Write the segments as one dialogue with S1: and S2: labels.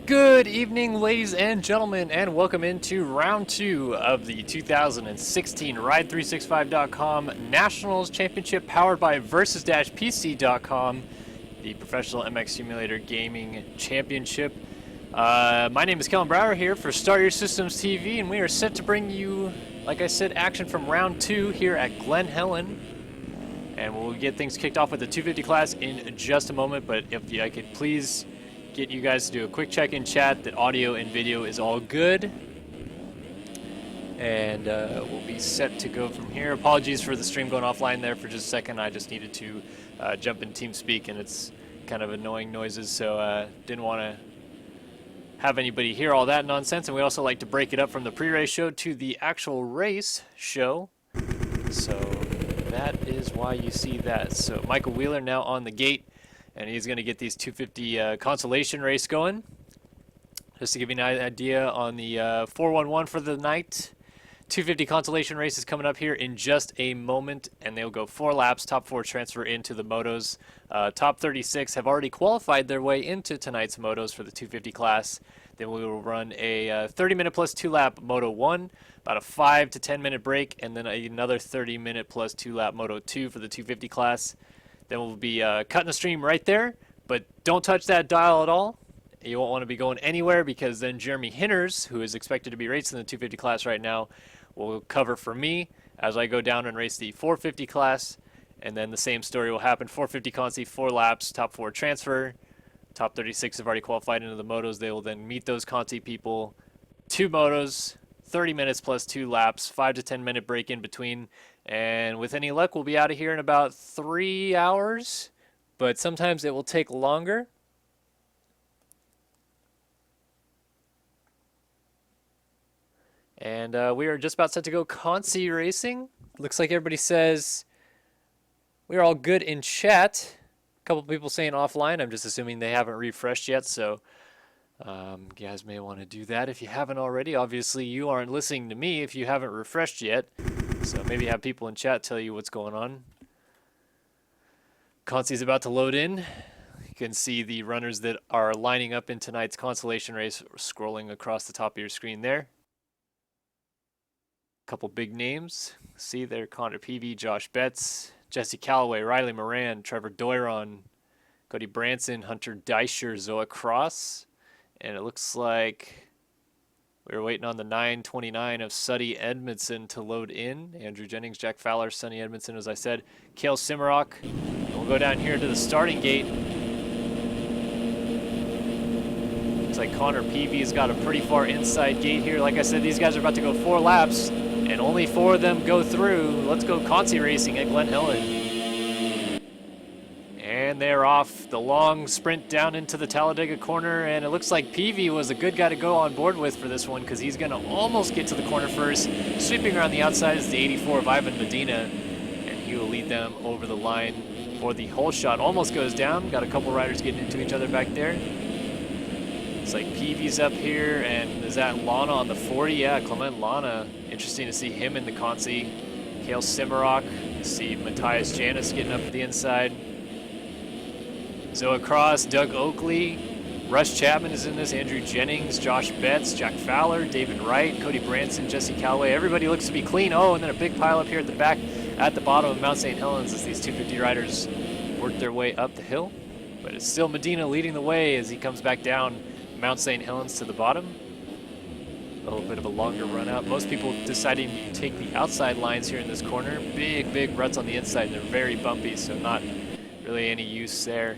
S1: Good evening, ladies and gentlemen, and welcome into round 2 of the 2016 Ride365.com Nationals Championship powered by Versus-PC.com, the Professional MX Simulator Gaming Championship. My name is Kellen Brauer here for Start Your Systems TV, and we are set to bring you, like I said, action from round 2 here at Glen Helen. And we'll get things kicked off with the 250 class in just a moment, but if I could please get you guys to do a quick check-in chat that audio and video is all good, and we'll be set to go from here. Apologies for the stream going offline there for just a second. I just needed to jump in TeamSpeak, and it's kind of annoying noises, so didn't want to have anybody hear all that nonsense. And we also like to break it up from the pre-race show to the actual race show, so that is why you see that. So Michael Wheeler now on the gate, and he's going to get these 250 consolation race going. Just to give you an idea on the 411 for the night, 250 consolation race is coming up here in just a moment, and they'll go 4 laps. Top 4 transfer into the motos. Top 36 have already qualified their way into tonight's motos for the 250 class. Then we will run a 30-minute plus 2-lap Moto 1, about a 5 to 10-minute break, and then another 30-minute plus 2-lap Moto 2 for the 250 class. Then we'll be cutting the stream right there, but don't touch that dial at all. You won't want to be going anywhere, because then Jeremy Hinners, who is expected to be racing the 250 class right now, will cover for me as I go down and race the 450 class. And then the same story will happen. 450 consi, 4 laps, top 4 transfer. Top 36 have already qualified into the motos. They will then meet those consi people. 2 motos, 30 minutes plus 2 laps, 5 to 10-minute break in between. And with any luck, we'll be out of here in about 3 hours, but sometimes it will take longer. And we are just about set to go consi racing. Looks like everybody says we're all good in chat. A couple people saying offline. I'm just assuming they haven't refreshed yet, so you guys may want to do that if you haven't already. Obviously, you aren't listening to me if you haven't refreshed yet. So maybe have people in chat tell you what's going on. Consi's about to load in. You can see the runners that are lining up in tonight's consolation race scrolling across the top of your screen there. Couple big names. See there, Connor Peavy, Josh Betts, Jesse Calloway, Riley Moran, Trevor Doiron, Cody Branson, Hunter Deischer, Zoa Cross. And it looks like we're waiting on the 929 of Suddy Edmondson to load in. Andrew Jennings, Jack Fowler, Sonny Edmondson, as I said. Kale Simmerock. And we'll go down here to the starting gate. Looks like Connor Peavy's got a pretty far inside gate here. Like I said, these guys are about to go 4 laps, and only 4 of them go through. Let's go consi racing at Glen Helen. And they're off the long sprint down into the Talladega corner, and it looks like Peavy was a good guy to go on board with for this one, because he's going to almost get to the corner first. Sweeping around the outside is the 84 of Ivan Medina, and he will lead them over the line for the whole shot. Almost goes down. Got a couple riders getting into each other back there. It's like Peavy's up here, and is that Lana on the 40? Yeah, Clement Lana. Interesting to see him in the consi. Kale Simmerock. See Matthias Janis getting up to the inside. Zoa Cross, Doug Oakley, Russ Chapman is in this, Andrew Jennings, Josh Betts, Jack Fowler, David Wright, Cody Branson, Jesse Calloway. Everybody looks to be clean. Oh, and then a big pile up here at the back at the bottom of Mount St. Helens as these 250 riders work their way up the hill. But it's still Medina leading the way as he comes back down Mount St. Helens to the bottom. A little bit of a longer run out. Most people deciding to take the outside lines here in this corner. Big ruts on the inside, and they're very bumpy, so not really any use there.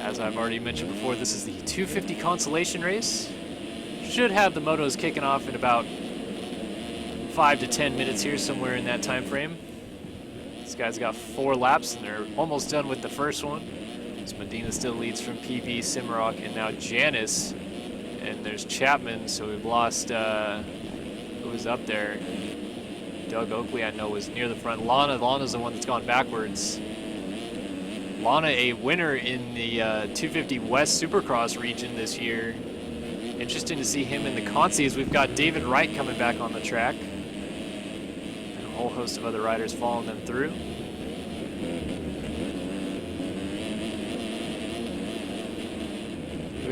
S1: As I've already mentioned before, this is the 250 consolation race. Should have the motos kicking off in about 5 to 10 minutes here, somewhere in that time frame. This guy's got 4 laps, and they're almost done with the first one. So Medina still leads from PB, Simmerock, and now Janis. And there's Chapman, so we've lost, who was up there? Doug Oakley, I know, was near the front. Lana's the one that's gone backwards. Lana, a winner in the 250 West Supercross region this year. Interesting to see him in the consi as we've got David Wright coming back on the track. And a whole host of other riders following them through.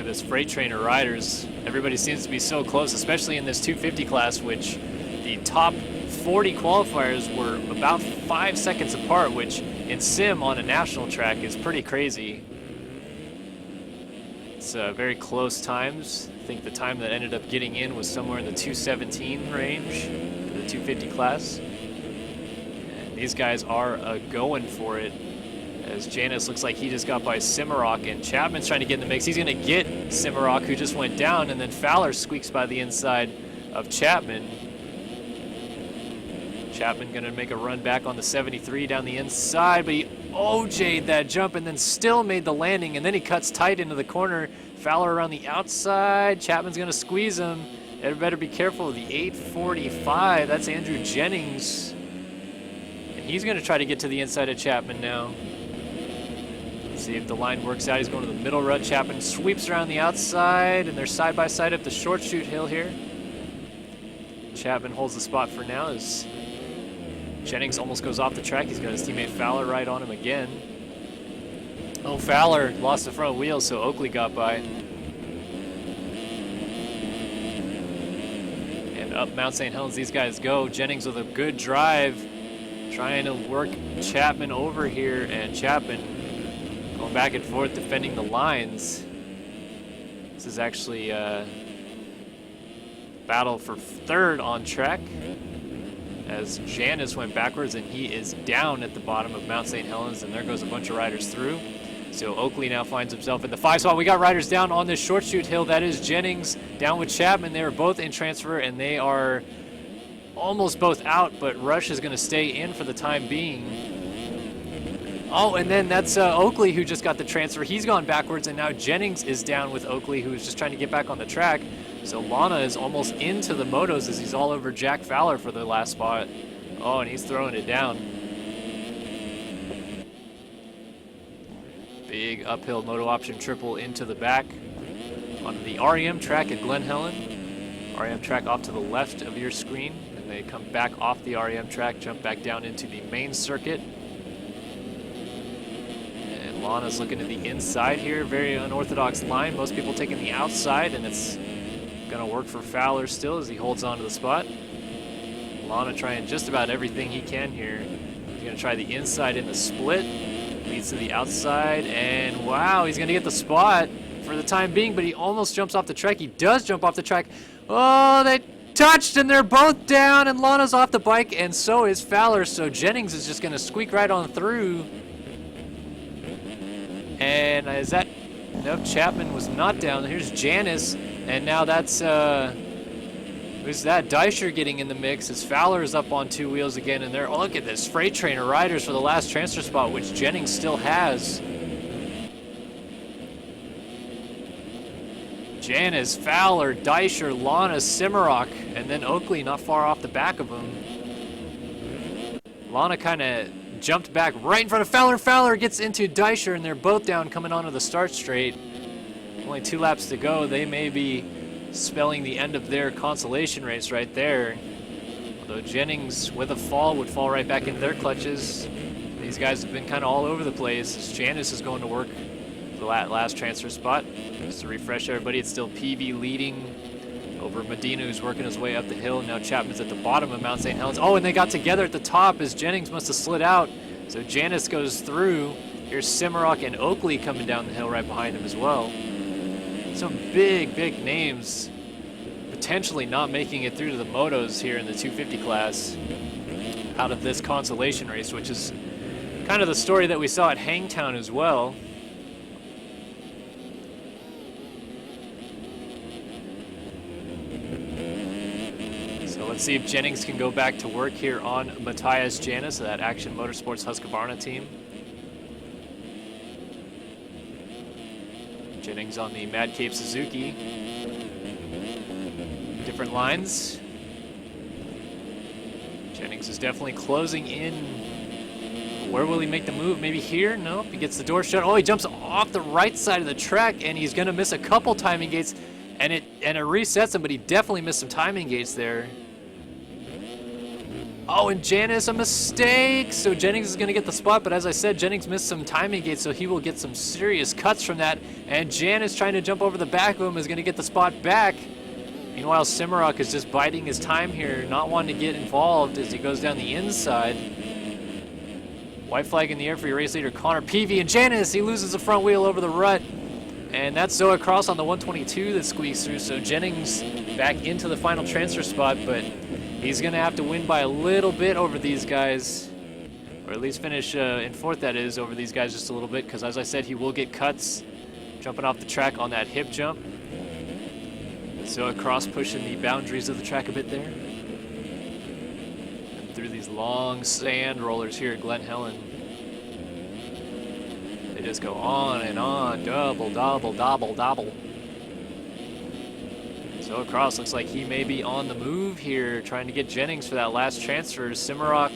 S1: at this freight train of riders. Everybody seems to be so close, especially in this 250 class, which the top 40 qualifiers were about 5 seconds apart, which in sim on a national track is pretty crazy. It's very close times. I think the time that ended up getting in was somewhere in the 2:17 range for the 250 class. And these guys are going for it, as Janus looks like he just got by Cimaroc, and Chapman's trying to get in the mix. He's going to get Cimaroc, who just went down, and then Fowler squeaks by the inside of Chapman. Chapman going to make a run back on the 73 down the inside, but he OJ'd that jump and then still made the landing, and then he cuts tight into the corner. Fowler around the outside. Chapman's going to squeeze him. They better be careful of the 845. That's Andrew Jennings. And he's going to try to get to the inside of Chapman now. Let's see if the line works out. He's going to the middle rut. Chapman sweeps around the outside, and they're side by side up the short chute hill here. Chapman holds the spot for now as Jennings almost goes off the track. He's got his teammate Fowler right on him again. Oh, Fowler lost the front wheel, so Oakley got by. And up Mount St. Helens these guys go. Jennings with a good drive, trying to work Chapman over here, and Chapman going back and forth defending the lines. This is actually a battle for third on track, as Janus went backwards and he is down at the bottom of Mount St. Helens, and there goes a bunch of riders through. So Oakley now finds himself in the 5 spot. We got riders down on this short chute hill. That is Jennings down with Chapman. They were both in transfer, and they are almost both out, but Rush is going to stay in for the time being. Oh, and then that's Oakley who just got the transfer. He's gone backwards, and now Jennings is down with Oakley, who is just trying to get back on the track. So Lana is almost into the motos as he's all over Jack Fowler for the last spot. Oh, and he's throwing it down. Big uphill moto option triple into the back onto the REM track at Glen Helen. REM track off to the left of your screen, and they come back off the REM track, jump back down into the main circuit. And Lana's looking at the inside here. Very unorthodox line. Most people taking the outside, and it's going to work for Fowler still as he holds on to the spot. Lana trying just about everything he can here. He's going to try the inside in the split. Leads to the outside, and wow, he's going to get the spot for the time being, but he almost jumps off the track. He does jump off the track. Oh, they touched, and they're both down, and Lana's off the bike, and so is Fowler, so Jennings is just going to squeak right on through. And is that... Nope, Chapman was not down. Here's Janus, and now that's... Who's that? Deischer getting in the mix as Fowler is up on 2 wheels again, and they're, oh, look at this freight train of riders for the last transfer spot, which Jennings still has. Janus, Fowler, Deischer, Lana, Cimaroc, and then Oakley not far off the back of him. Lana kind of jumped back right in front of Fowler. Fowler gets into Deischer, and they're both down coming onto the start straight. Only 2 laps to go. They may be spelling the end of their consolation race right there. Although Jennings with a fall would fall right back into their clutches. These guys have been kind of all over the place as Janus is going to work the last transfer spot. Just to refresh everybody, it's still PV leading over Medina, who's working his way up the hill. Now Chapman's at the bottom of Mount St. Helens. Oh, and they got together at the top as Jennings must have slid out. So Janus goes through. Here's Cimaroc and Oakley coming down the hill right behind him as well. Some big names potentially not making it through to the motos here in the 250 class out of this consolation race, which is kind of the story that we saw at Hangtown as well. So let's see if Jennings can go back to work here on Matthias Janus, that Action Motorsports Husqvarna team. Jennings on the Mad Cape Suzuki. Different lines. Jennings is definitely closing in. Where will he make the move? Maybe here? Nope. He gets the door shut. Oh, he jumps off the right side of the track, and he's going to miss a couple timing gates, and it resets him, but he definitely missed some timing gates there. Oh, and Janice, a mistake. So Jennings is going to get the spot, but as I said, Jennings missed some timing gates, so he will get some serious cuts from that. And Janice trying to jump over the back of him is going to get the spot back. Meanwhile, Cimarrock is just biding his time here, not wanting to get involved as he goes down the inside. White flag in the air for your race leader, Connor Peavy. And Janice, he loses the front wheel over the rut. And that's Zoe Cross on the 122 that squeaks through. So Jennings back into the final transfer spot, but he's going to have to win by a little bit over these guys, or at least finish in fourth, that is, over these guys just a little bit, because as I said, he will get cuts jumping off the track on that hip jump. So Cross pushing the boundaries of the track a bit there. And through these long sand rollers here at Glen Helen. They just go on and on, double, double, double, double. So Cross looks like he may be on the move here, trying to get Jennings for that last transfer. Cimarrock,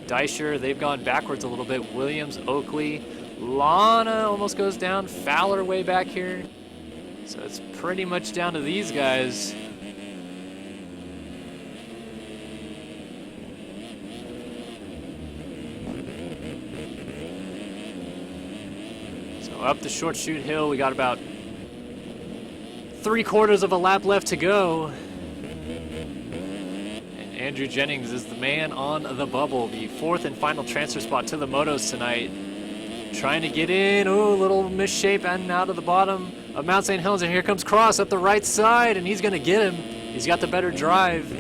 S1: Deisher, they've gone backwards a little bit. Williams, Oakley, Lana almost goes down. Fowler way back here. So it's pretty much down to these guys. So up the short chute hill, we got about 3/4 of a lap left to go. And Andrew Jennings is the man on the bubble, the fourth and final transfer spot to the motos tonight. Trying to get in, oh, little misshape and out of the bottom of Mount St. Helens, and here comes Cross up the right side, and he's gonna get him. He's got the better drive,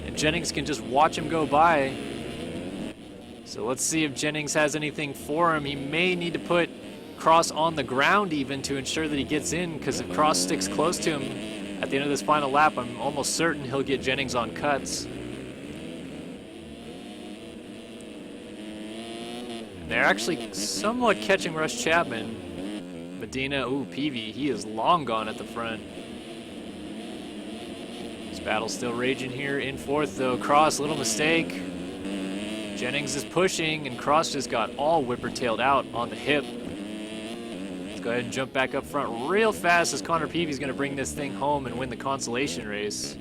S1: and Jennings can just watch him go by. So let's see if Jennings has anything for him. He may need to put Cross on the ground even to ensure that he gets in, because if Cross sticks close to him at the end of this final lap, I'm almost certain he'll get Jennings on cuts. They're actually somewhat catching Russ Chapman. Medina, ooh, Peavy, he is long gone at the front. This battle's still raging here in fourth, though. Cross, little mistake. Jennings is pushing, and Cross just got all whipper-tailed out on the hip. Let's go ahead and jump back up front real fast as Connor Peavy's going to bring this thing home and win the consolation race.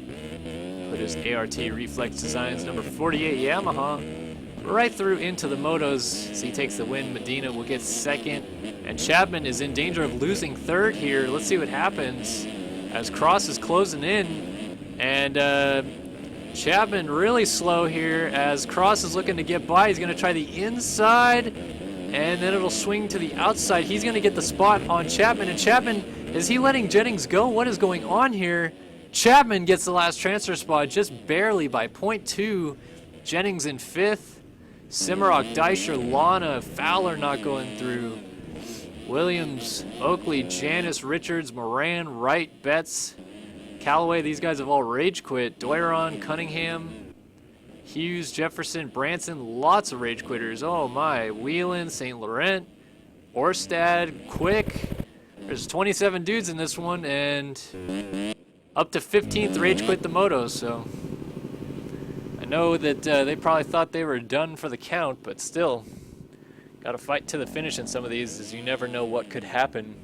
S1: Put his ART Reflex Designs number 48 Yamaha right through into the motos, so he takes the win. Medina will get second, and Chapman is in danger of losing third here. Let's see what happens as Cross is closing in, and Chapman really slow here as Cross is looking to get by. He's going to try the inside, and then it'll swing to the outside. He's going to get the spot on Chapman, and Chapman, is he letting Jennings go? What is going on here? Chapman gets the last transfer spot just barely by 0.2. Jennings in fifth. Cimarrock, Deisher, Lana, Fowler not going through. Williams, Oakley, Janice, Richards, Moran, Wright, Betts, Callaway, these guys have all rage quit. Doiron, Cunningham, Hughes, Jefferson, Branson, lots of rage quitters. Oh my, Whelan, St. Laurent, Orstad, Quick. There's 27 dudes in this one, and up to 15th rage quit the motos, so I know that they probably thought they were done for the count, but still, got to fight to the finish in some of these, as you never know what could happen.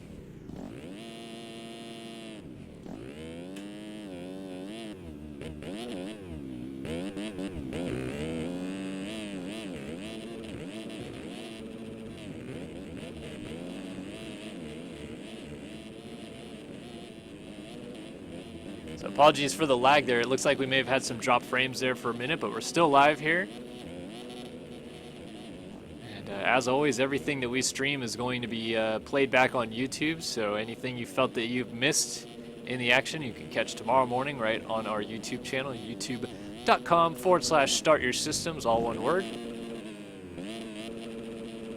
S1: So apologies for the lag there. It looks like we may have had some drop frames there for a minute, but we're still live here. And as always, everything that we stream is going to be played back on YouTube, so anything you felt that you've missed in the action, you can catch tomorrow morning right on our YouTube channel, youtube.com/startyoursystems, all one word.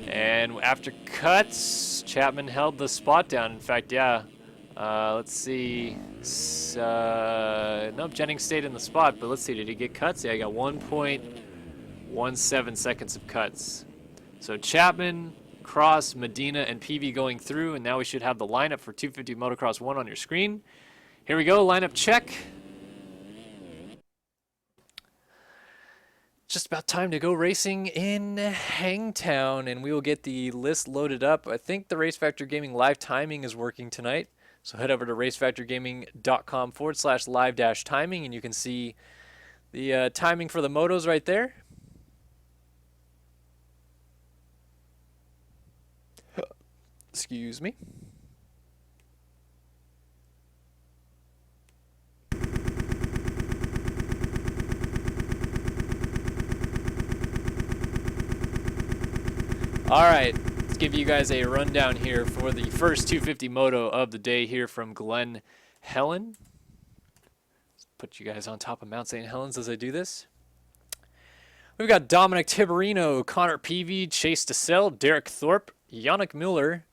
S1: And after cuts, Chapman held the spot down. In fact, yeah. Let's see. Nope, Jennings stayed in the spot, but let's see. Did he get cuts? Yeah, he got 1.17 seconds of cuts. So Chapman, Cross, Medina, and Peavy going through, and now we should have the lineup for 250 Motocross 1 on your screen. Here we go, lineup check. Just about time to go racing in Hangtown, and we will get the list loaded up. I think the Race Factor Gaming live timing is working tonight. So head over to racefactorgaming.com/live-timing, and you can see the timing for the motos right there. Excuse me. All right, let's give you guys a rundown here for the first 250 moto of the day here from Glen Helen. Let's put you guys on top of Mount St. Helens as I do this. We've got Dominic Tiberino, Connor Peavy, Chase DeSalle, Derek Thorpe, Yannick Mueller,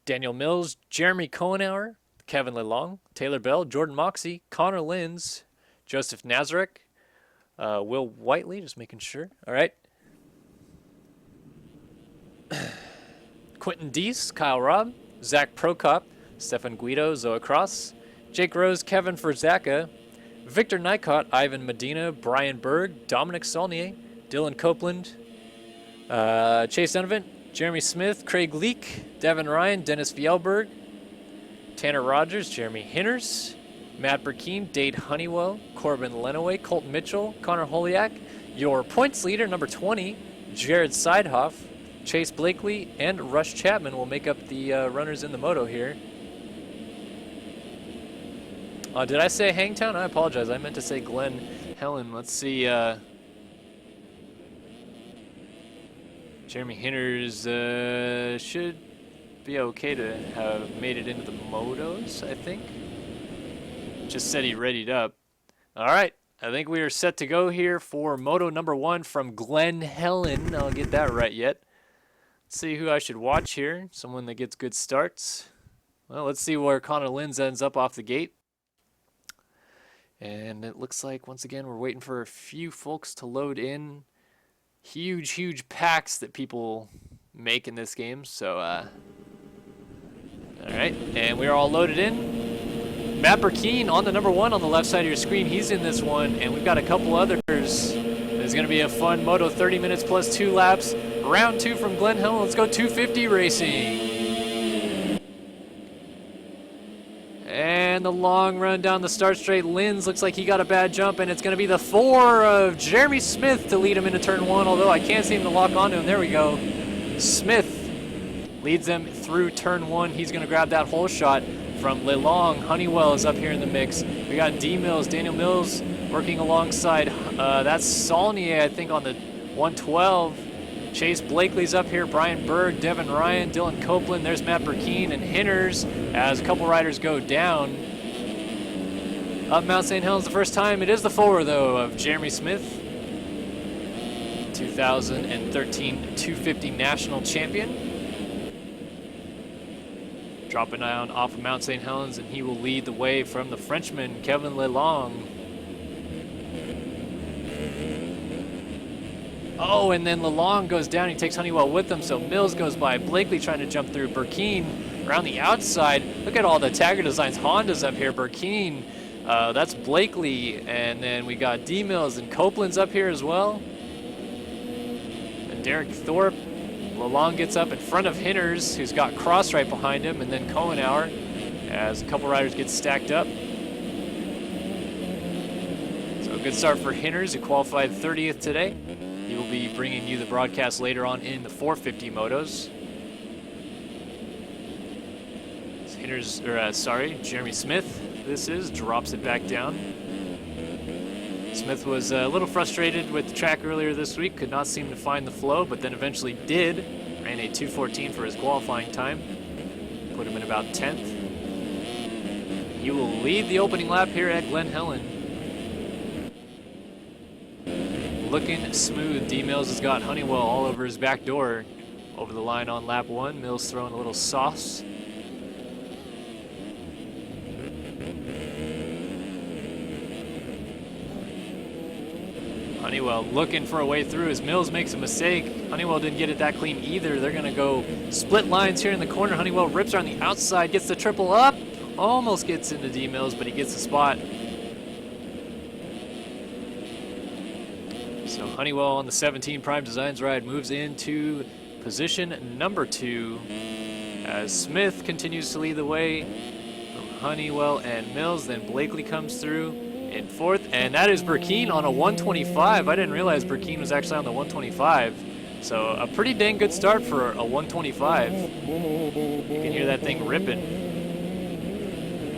S1: Daniel Mills, Jeremy Cohenauer, Kevin LeLong, Taylor Bell, Jordan Moxie, Connor Linz, Joseph Nazarek, Will Whiteley, just making sure. All right. Quentin Deese, Kyle Robb, Zach Prokop, Stefan Guido, Zoe Cross, Jake Rose, Kevin Furzaka, Victor Nycott, Ivan Medina, Brian Berg, Dominic Saulnier, Dylan Copeland, Chase Donovan, Jeremy Smith, Craig Leake, Devin Ryan, Dennis Fjellberg, Tanner Rogers, Jeremy Hinners, Matt Burkeen, Dade Honeywell, Corbin Lenaway, Colt Mitchell, Connor Holiak, your points leader, number 20, Jared Seidhoff, Chase Blakely, and Rush Chapman will make up the runners in the moto here. Did I say Hangtown? I apologize. I meant to say Glen Helen. Let's see. Jeremy Hinners should be okay to have made it into the motos, I think. Just said he readied up. All right. I think we are set to go here for moto number 1 from Glen Helen. I'll get that right yet. Let's see who I should watch here. Someone that gets good starts. Well, let's see where Connor Linz ends up off the gate. And it looks like, once again, we're waiting for a few folks to load in. Huge, huge packs that people make in this game. So, all right. And we're all loaded in. Matt Burkeen on the number 1 on the left side of your screen. He's in this one. And we've got a couple others. It's going to be a fun moto, 30 minutes plus 2 laps. Round 2 from Glen Helen. Let's go 250 racing. And the long run down the start straight. Linz looks like he got a bad jump, and it's going to be the 4 of Jeremy Smith to lead him into turn 1, although I can't seem to lock onto him. There we go. Smith leads them through turn 1. He's going to grab that hole shot from LeLong. Honeywell is up here in the mix. We got D Mills, Daniel Mills working alongside. That's Saulnier, I think, on the 112. Chase Blakely's up here, Brian Berg, Devin Ryan, Dylan Copeland, there's Matt Burkeen and Hinners as a couple riders go down. Up Mount St. Helens the first time. It is the 4, though, of Jeremy Smith, 2013 250 national champion. Dropping down off of Mount St. Helens, and he will lead the way from the Frenchman, Kevin LeLong. Oh, and then LeLong goes down. He takes Honeywell with him, so Mills goes by. Blakely trying to jump through. Burkeen around the outside. Look at all the Tagger Designs Hondas up here. Burkeen, that's Blakely. And then we got D Mills and Copeland's up here as well. And Derek Thorpe. LeLong gets up in front of Hinners, who's got Cross right behind him, and then Cohenauer as a couple riders get stacked up. So a good start for Hinners, who qualified 30th today. He will be bringing you the broadcast later on in the 450 motos. Jeremy Smith, this is, drops it back down. Smith was a little frustrated with the track earlier this week, could not seem to find the flow, but then eventually did. Ran a 2:14 for his qualifying time. Put him in about 10th. He will lead the opening lap here at Glen Helen. Looking smooth. D Mills has got Honeywell all over his back door. Over the line on lap 1. Mills throwing a little sauce. Honeywell looking for a way through as Mills makes a mistake. Honeywell didn't get it that clean either. They're going to go split lines here in the corner. Honeywell rips around the outside, gets the triple up. Almost gets into D Mills, but he gets the spot. So Honeywell on the 17 Prime Designs ride moves into position number 2 as Smith continues to lead the way from Honeywell and Mills. Then Blakely comes through in 4th, and that is Burkeen on a 125. I didn't realize Burkeen was actually on the 125. So a pretty dang good start for a 125. You can hear that thing ripping.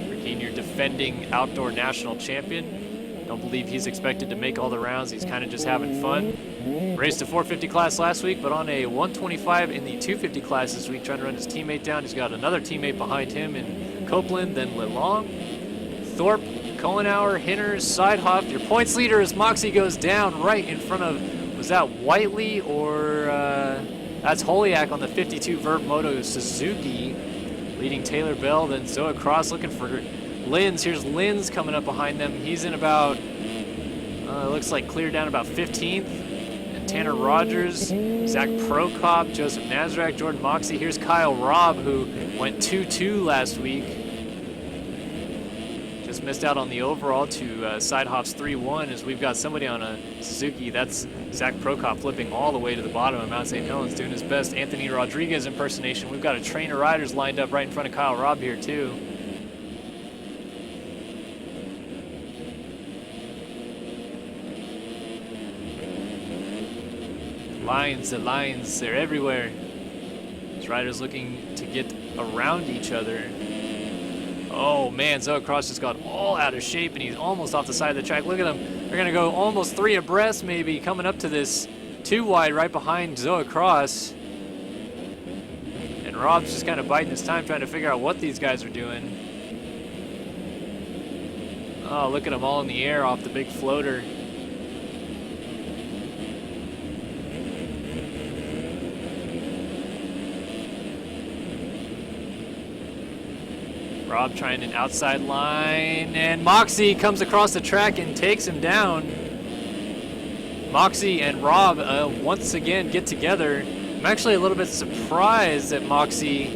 S1: Burkeen, your defending outdoor national champion. Don't believe he's expected to make all the rounds. He's kind of just having fun. Raced a 450 class last week, but on a 125 in the 250 class this week, trying to run his teammate down. He's got another teammate behind him in Copeland, then LeLong, Thorpe, Kohenauer, Hinners, Sidehoff. Your points leader as Moxie goes down right in front of, was that Whiteley or that's Holiak on the 52 Vert Moto Suzuki, leading Taylor Bell, then Zoa Cross looking for Linz. Here's Linz coming up behind them. He's in about, looks like clear down about 15th. And Tanner Rogers, Zach Prokop, Joseph Nazarek, Jordan Moxie. Here's Kyle Robb, who went 2-2 last week. Just missed out on the overall to Sidehoff's 3-1, as we've got somebody on a Suzuki. That's Zach Prokop flipping all the way to the bottom of Mount St. Helens, doing his best Anthony Rodriguez impersonation. We've got a train of riders lined up right in front of Kyle Robb here too. The lines, they're everywhere. These riders looking to get around each other. Oh man, Zoa Cross just got all out of shape and he's almost off the side of the track. Look at him. They're gonna go almost 3 abreast maybe, coming up to this 2 wide right behind Zoa Cross. And Rob's just kind of biding his time trying to figure out what these guys are doing. Oh, look at them all in the air off the big floater. Rob trying an outside line, and Moxie comes across the track and takes him down. Moxie and Rob once again get together. I'm actually a little bit surprised that Moxie,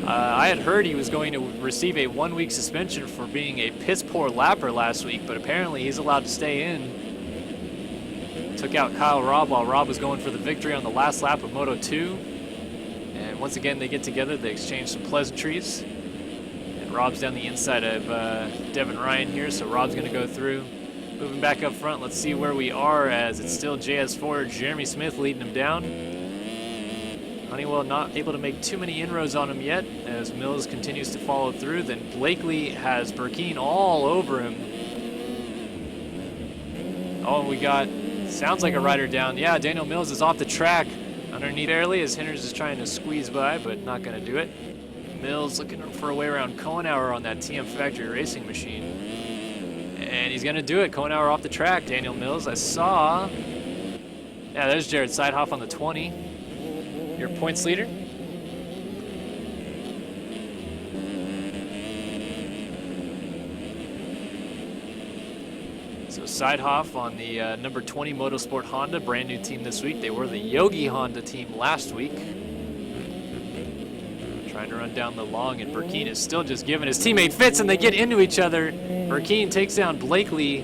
S1: I had heard he was going to receive a 1-week suspension for being a piss poor lapper last week, but apparently he's allowed to stay in. Took out Kyle Robb while Rob was going for the victory on the last lap of Moto 2. And once again they get together, they exchange some pleasantries. Rob's down the inside of Devin Ryan here, so Rob's going to go through. Moving back up front, let's see where we are, as it's still JS4, Jeremy Smith leading him down. Honeywell not able to make too many inroads on him yet, as Mills continues to follow through. Then Blakely has Burkeen all over him. Oh, we got, sounds like a rider down. Yeah, Daniel Mills is off the track underneath barely, as Hinders is trying to squeeze by, but not going to do it. Mills looking for a way around Kohenauer on that TM Factory racing machine. And he's going to do it. Kohenauer off the track. Daniel Mills, I saw. Yeah, there's Jared Sidehoff on the 20. Your points leader. So Sidehoff on the number 20 Motorsport Honda, brand new team this week. They were the Yogi Honda team last week. Trying to run down LeLong, and Burkeen is still just giving his teammate fits, and they get into each other. Burkeen takes down Blakely,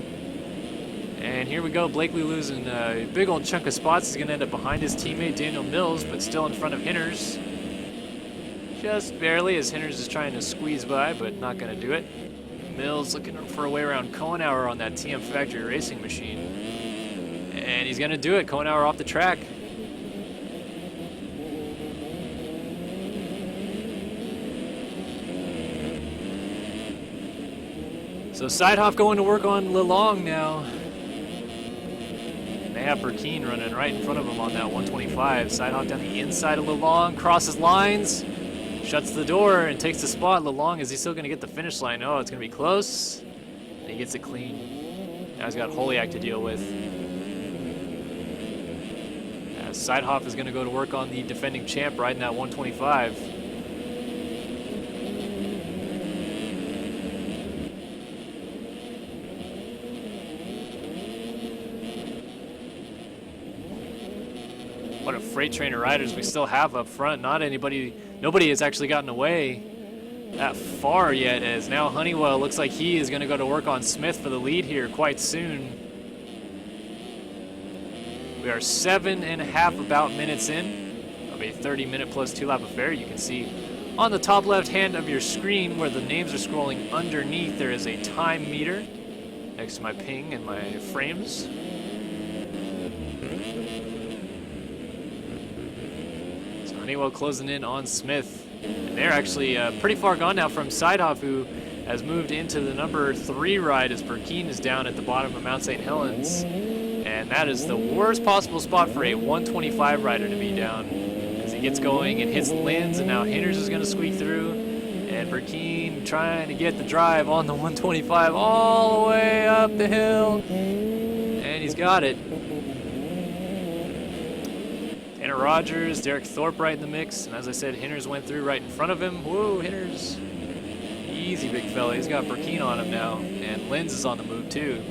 S1: and here we go. Blakely losing a big old chunk of spots. He's going to end up behind his teammate Daniel Mills, but still in front of Hinders. Just barely, as Hinders is trying to squeeze by, but not going to do it. Mills looking for a way around Kohenauer on that TM Factory racing machine. And he's going to do it. Kohenauer off the track. So Sidehoff going to work on LeLong now. They have Burkeen running right in front of him on that 125. Sidehoff down the inside of LeLong, crosses lines, shuts the door, and takes the spot. LeLong, is he still going to get the finish line? Oh, it's going to be close. And he gets it clean. Now he's got Holiak to deal with. Sidehoff is going to go to work on the defending champ riding that 125. What a freight train of riders we still have up front. Nobody has actually gotten away that far yet, as now Honeywell looks like he is going to go to work on Smith for the lead here quite soon. We are 7.5 about minutes in of a 30-minute plus 2-lap affair. You can see on the top left hand of your screen where the names are scrolling underneath, there is a time meter next to my ping and my frames. Honeywell closing in on Smith. And they're actually pretty far gone now from Seidhoff, who has moved into the number 3 ride as Burkeen is down at the bottom of Mount St. Helens. And that is the worst possible spot for a 125 rider to be down. As he gets going and hits Linz, and now Hinders is going to squeak through. And Burkeen trying to get the drive on the 125 all the way up the hill. And he's got it. Tanner Rogers, Derek Thorpe right in the mix. And as I said, Hinders went through right in front of him. Whoa, Hinders. Easy, big fella. He's got Burkeen on him now. And Linz is on the move, too.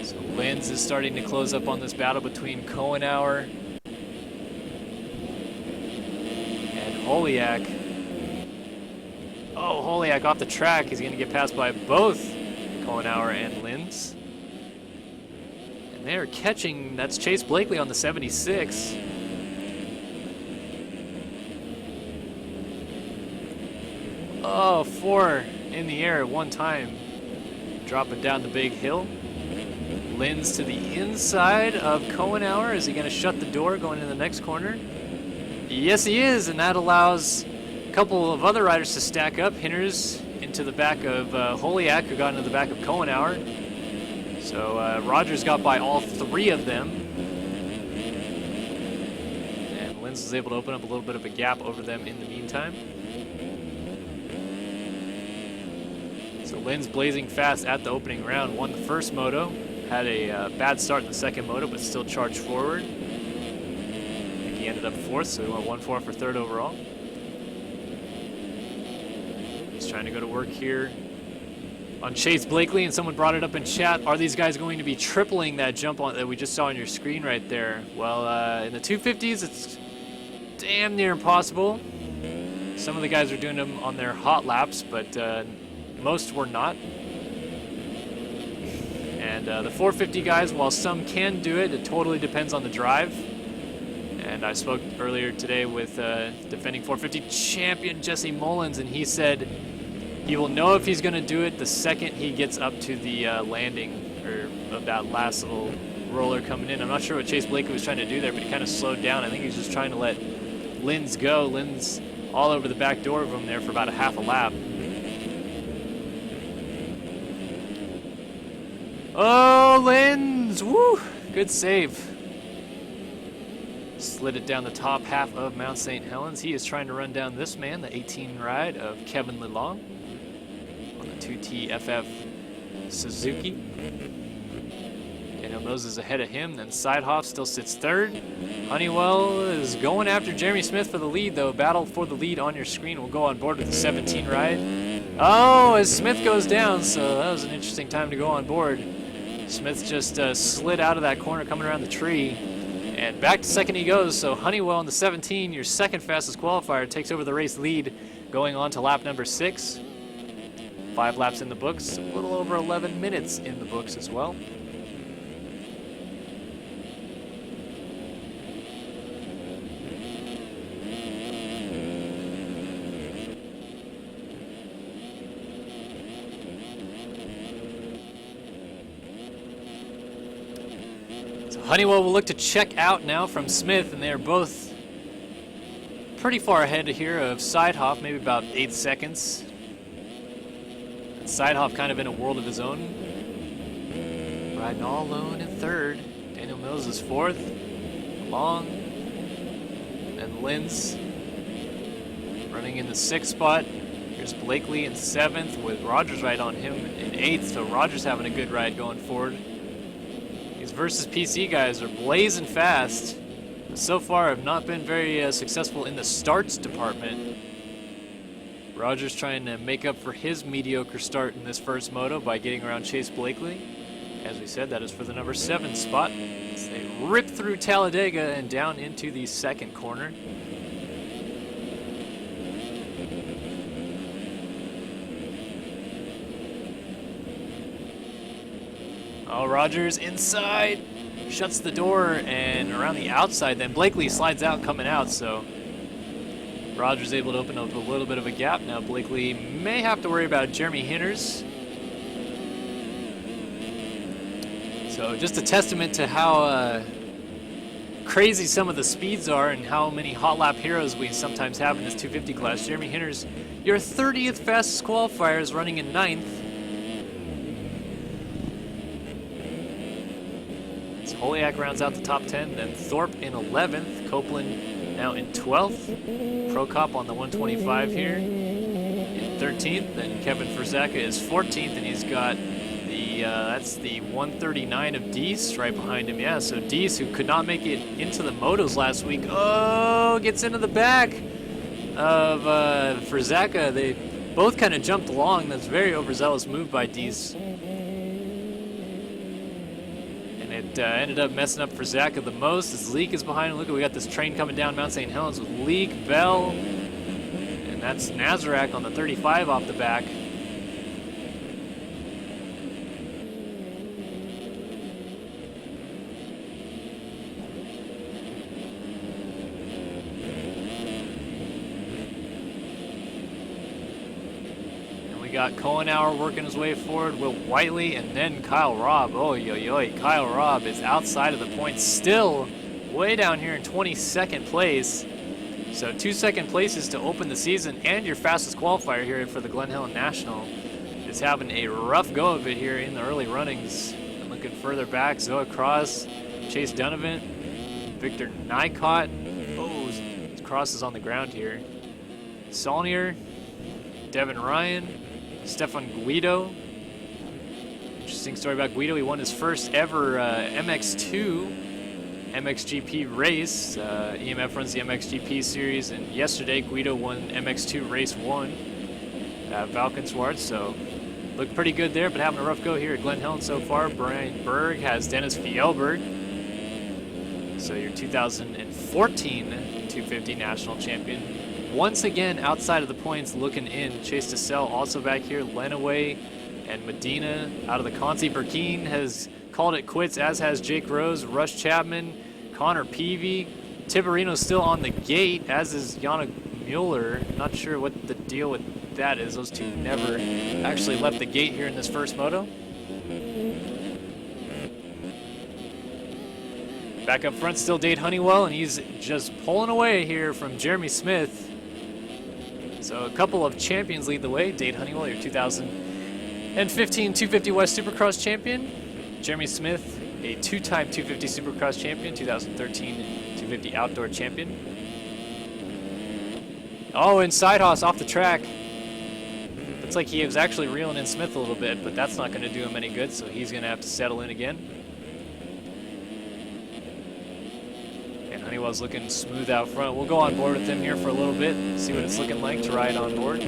S1: So Linz is starting to close up on this battle between Kohenauer and Holiak. Oh, Holiak off the track. He's going to get passed by both Kohenauer and Linz. And they're catching, that's Chase Blakely on the 76. Oh, 4 in the air at one time. Dropping down the big hill. Linz to the inside of Kohenauer. Is he going to shut the door going into the next corner? Yes, he is, and that allows couple of other riders to stack up. Hinders into the back of Holiak, who got into the back of Kohenauer. So Rogers got by all 3 of them. And Linz was able to open up a little bit of a gap over them in the meantime. So Linz blazing fast at the opening round. Won the first moto. Had a bad start in the second moto, but still charged forward. I think he ended up 4th, so he went 1-4 for 3rd overall. Trying to go to work here on Chase Blakely, and someone brought it up in chat. Are these guys going to be tripling that jump on that we just saw on your screen right there? Well, in the 250s, it's damn near impossible. Some of the guys are doing them on their hot laps, but most were not. And the 450 guys, while some can do it, it totally depends on the drive. And I spoke earlier today with defending 450 champion Jesse Mullins, and he said he will know if he's going to do it the second he gets up to the landing or of that last little roller coming in. I'm not sure what Chase Blakely was trying to do there, but he kind of slowed down. I think he's just trying to let Linz go. Linz all over the back door of him there for about a half a lap. Oh, Linz! Woo! Good save. Slid it down the top half of Mount St. Helens. He is trying to run down this man, the 18 ride of Kevin Lalong on the 2TFF Suzuki. Daniel Moses ahead of him, then Seidhoff still sits 3rd. Honeywell is going after Jeremy Smith for the lead, though. Battle for the lead on your screen. We'll go on board with the 17 ride. Oh, as Smith goes down, so that was an interesting time to go on board. Smith just slid out of that corner coming around the tree. And back to 2nd he goes, so Honeywell in the 17, your 2nd fastest qualifier, takes over the race lead going on to lap number 6. 5 laps in the books, a little over 11 minutes in the books as well. Honeywell will look to check out now from Smith, and they're both pretty far ahead here of Seidhoff, maybe about 8 seconds. And Seidhoff kind of in a world of his own. Riding all alone in 3rd. Daniel Mills is 4th. Long. And Linz running in the 6th spot. Here's Blakely in 7th with Rogers right on him in 8th, so Rogers having a good ride going forward. Versus PC guys are blazing fast, but so far have not been very successful in the starts department. Rogers trying to make up for his mediocre start in this first moto by getting around Chase Blakely. As we said, that is for the number 7 spot. As they rip through Talladega and down into the 2nd corner. Oh, Rogers inside, shuts the door, and around the outside, then Blakely slides out coming out, so Rogers able to open up a little bit of a gap. Now Blakely may have to worry about Jeremy Hinders. So just a testament to how crazy some of the speeds are and how many hot lap heroes we sometimes have in this 250 class. Jeremy Hinters, your 30th fastest qualifier, is running in 9th. Holiak rounds out the top 10, then Thorpe in 11th, Copeland now in 12th, Prokop on the 125 here in 13th, then Kevin Verzaka is 14th, and he's got the, that's the 139 of Dees right behind him. Yeah, so Dees, who could not make it into the motos last week, gets into the back of Verzaka. They both kind of jumped along. That's a very overzealous move by Dees. Ended up messing up for Zaka the most as Leak is behind him. Look, we got this train coming down Mount St. Helens with Leak, Bell, and that's Nazarek on the 35 off the back. Got Cohenauer working his way forward, Will Whiteley, and then Kyle Robb. Kyle Robb is outside of the points, still way down here in 22nd place. So 2 second places to open the season, and your fastest qualifier here for the Glen Helen National is having a rough go of it here in the early runnings. And looking further back, Zoa Cross, Chase Donovan, Victor Nycott. Cross is on the ground here. Saulnier, Devin Ryan, Stefan Guido. Interesting story about Guido. He won his first ever MX2 MXGP race. EMF runs the MXGP series, and yesterday Guido won MX2 race 1 at Valkenswaard. So looked pretty good there, but having a rough go here at Glen Helen so far. Brian Berg has Dennis Fjellberg. So your 2014 250 national champion. Once again, outside of the points, looking in. Chase DeSalle also back here. Lenaway and Medina out of the Conti. Burkeen has called it quits, as has Jake Rose, Rush Chapman, Connor Peavy. Tiberino's still on the gate, as is Yannick Mueller. Not sure what the deal with that is. Those two never actually left the gate here in this first moto. Back up front, still Dade Honeywell, and he's just pulling away here from Jeremy Smith. So a couple of champions lead the way. Dade Honeywell, your 2015 250 West Supercross champion. Jeremy Smith, a two-time 250 Supercross champion, 2013 250 Outdoor champion. And Sidehouse off the track. Looks like he was actually reeling in Smith a little bit, but that's not going to do him any good, so he's going to have to settle in again. Honeywell's looking smooth out front. We'll go on board with him here for a little bit, see what it's looking like to ride on board.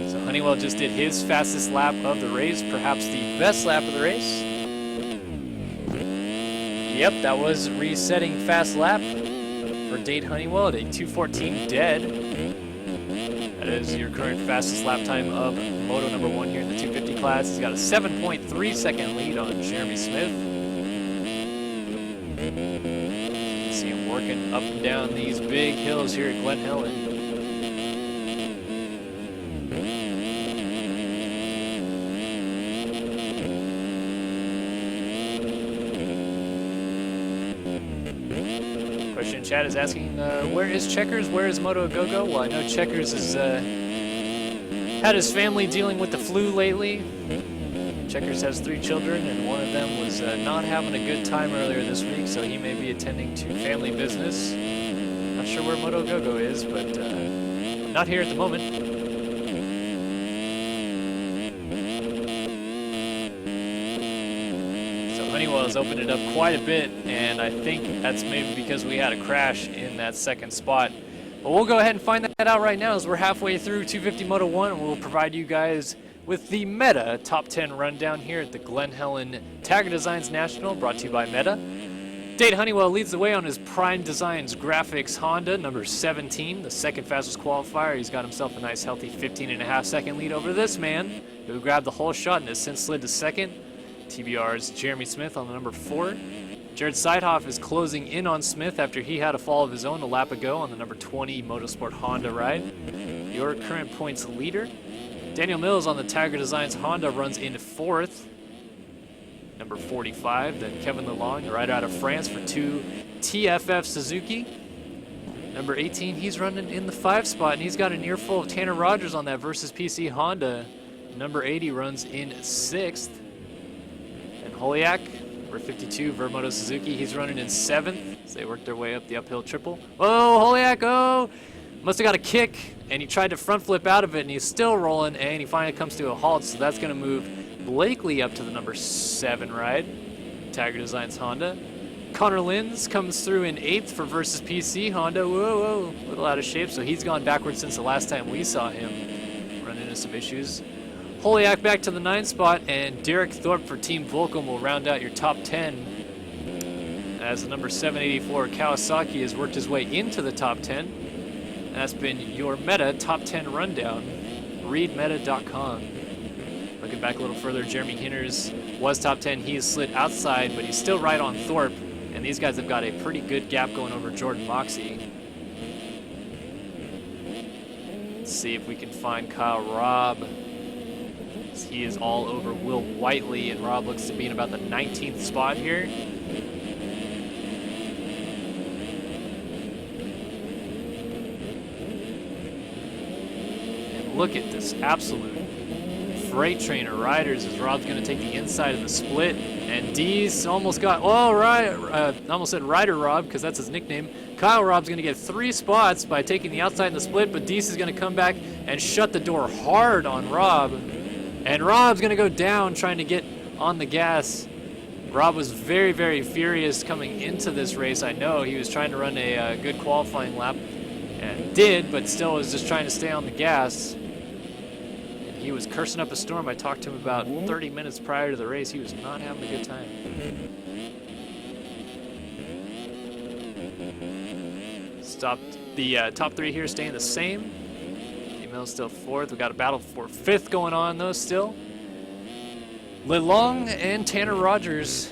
S1: So Honeywell just did his fastest lap of the race, perhaps the best lap of the race. Yep, that was resetting fast lap for Dade Honeywell at a 2:14 dead. That is your current fastest lap time of moto number 1 here in the 250 class. He's got a 7.3 second lead on Jeremy Smith. See him working up and down these big hills here at Glen Helen. Question in chat is asking, where is Checkers? Where is Moto Go-Go? Well, I know Checkers has had his family dealing with the flu lately. Checkers has 3 children, and one of them was not having a good time earlier this week, so he may be attending to family business. Not sure where Moto Go-Go is, but not here at the moment. Honeywell has opened it up quite a bit, and I think that's maybe because we had a crash in that second spot. But we'll go ahead and find that out right now as we're halfway through 250 Moto 1, and we'll provide you guys with the Meta Top 10 rundown here at the Glen Helen Tagger Designs National, brought to you by Meta. Dade Honeywell leads the way on his Prime Designs Graphics Honda, number 17, the second fastest qualifier. He's got himself a nice healthy 15.5 second lead over this man, who grabbed the whole shot and has since slid to second. TBR's Jeremy Smith on the number 4. Jared Seidhoff is closing in on Smith after he had a fall of his own a lap ago on the number 20 Motorsport Honda ride. Your current points leader. Daniel Mills on the Tiger Designs Honda runs in 4th. Number 45, then Kevin Lalonde, the rider out of France for 2 TFF Suzuki. Number 18, he's running in the 5 spot, and he's got an earful of Tanner Rogers on that Versus PC Honda. Number 80 runs in 6th. And Holiak, number 52, Vermoto Suzuki, he's running in 7th as they work their way up the uphill triple. Oh, Holiak, oh! Must have got a kick, and he tried to front flip out of it, and he's still rolling, and he finally comes to a halt, so that's going to move Blakely up to the number 7 ride, Tiger Designs Honda. Connor Linz comes through in 8th for Versus PC Honda. Whoa, a little out of shape, so he's gone backwards since the last time we saw him run into some issues. Holiak back to the 9th spot, and Derek Thorpe for Team Volcom will round out your top 10 as the number 784 Kawasaki has worked his way into the top 10. That's been your Meta Top 10 Rundown. ReadMeta.com. Looking back a little further, Jeremy Hinners was top 10. He has slid outside, but he's still right on Thorpe. And these guys have got a pretty good gap going over Jordan Moxey. Let's see if we can find Kyle Robb. He is all over Will Whiteley, and Robb looks to be in about the 19th spot here. And look at this absolute freight train of riders as Robb's going to take the inside of the split, and Dees almost got, almost said Rider Robb because that's his nickname. Kyle Robb's going to get 3 spots by taking the outside in the split, but Dees is going to come back and shut the door hard on Robb, and Robb's going to go down trying to get on the gas. Robb was very, very furious coming into this race. I know he was trying to run a good qualifying lap and did, but still was just trying to stay on the gas. He was cursing up a storm. I talked to him about 30 minutes prior to the race. He was not having a good time. Stopped the top 3 here staying the same. Email's still 4th. We got a battle for 5th going on though still. Lelong and Tanner Rogers.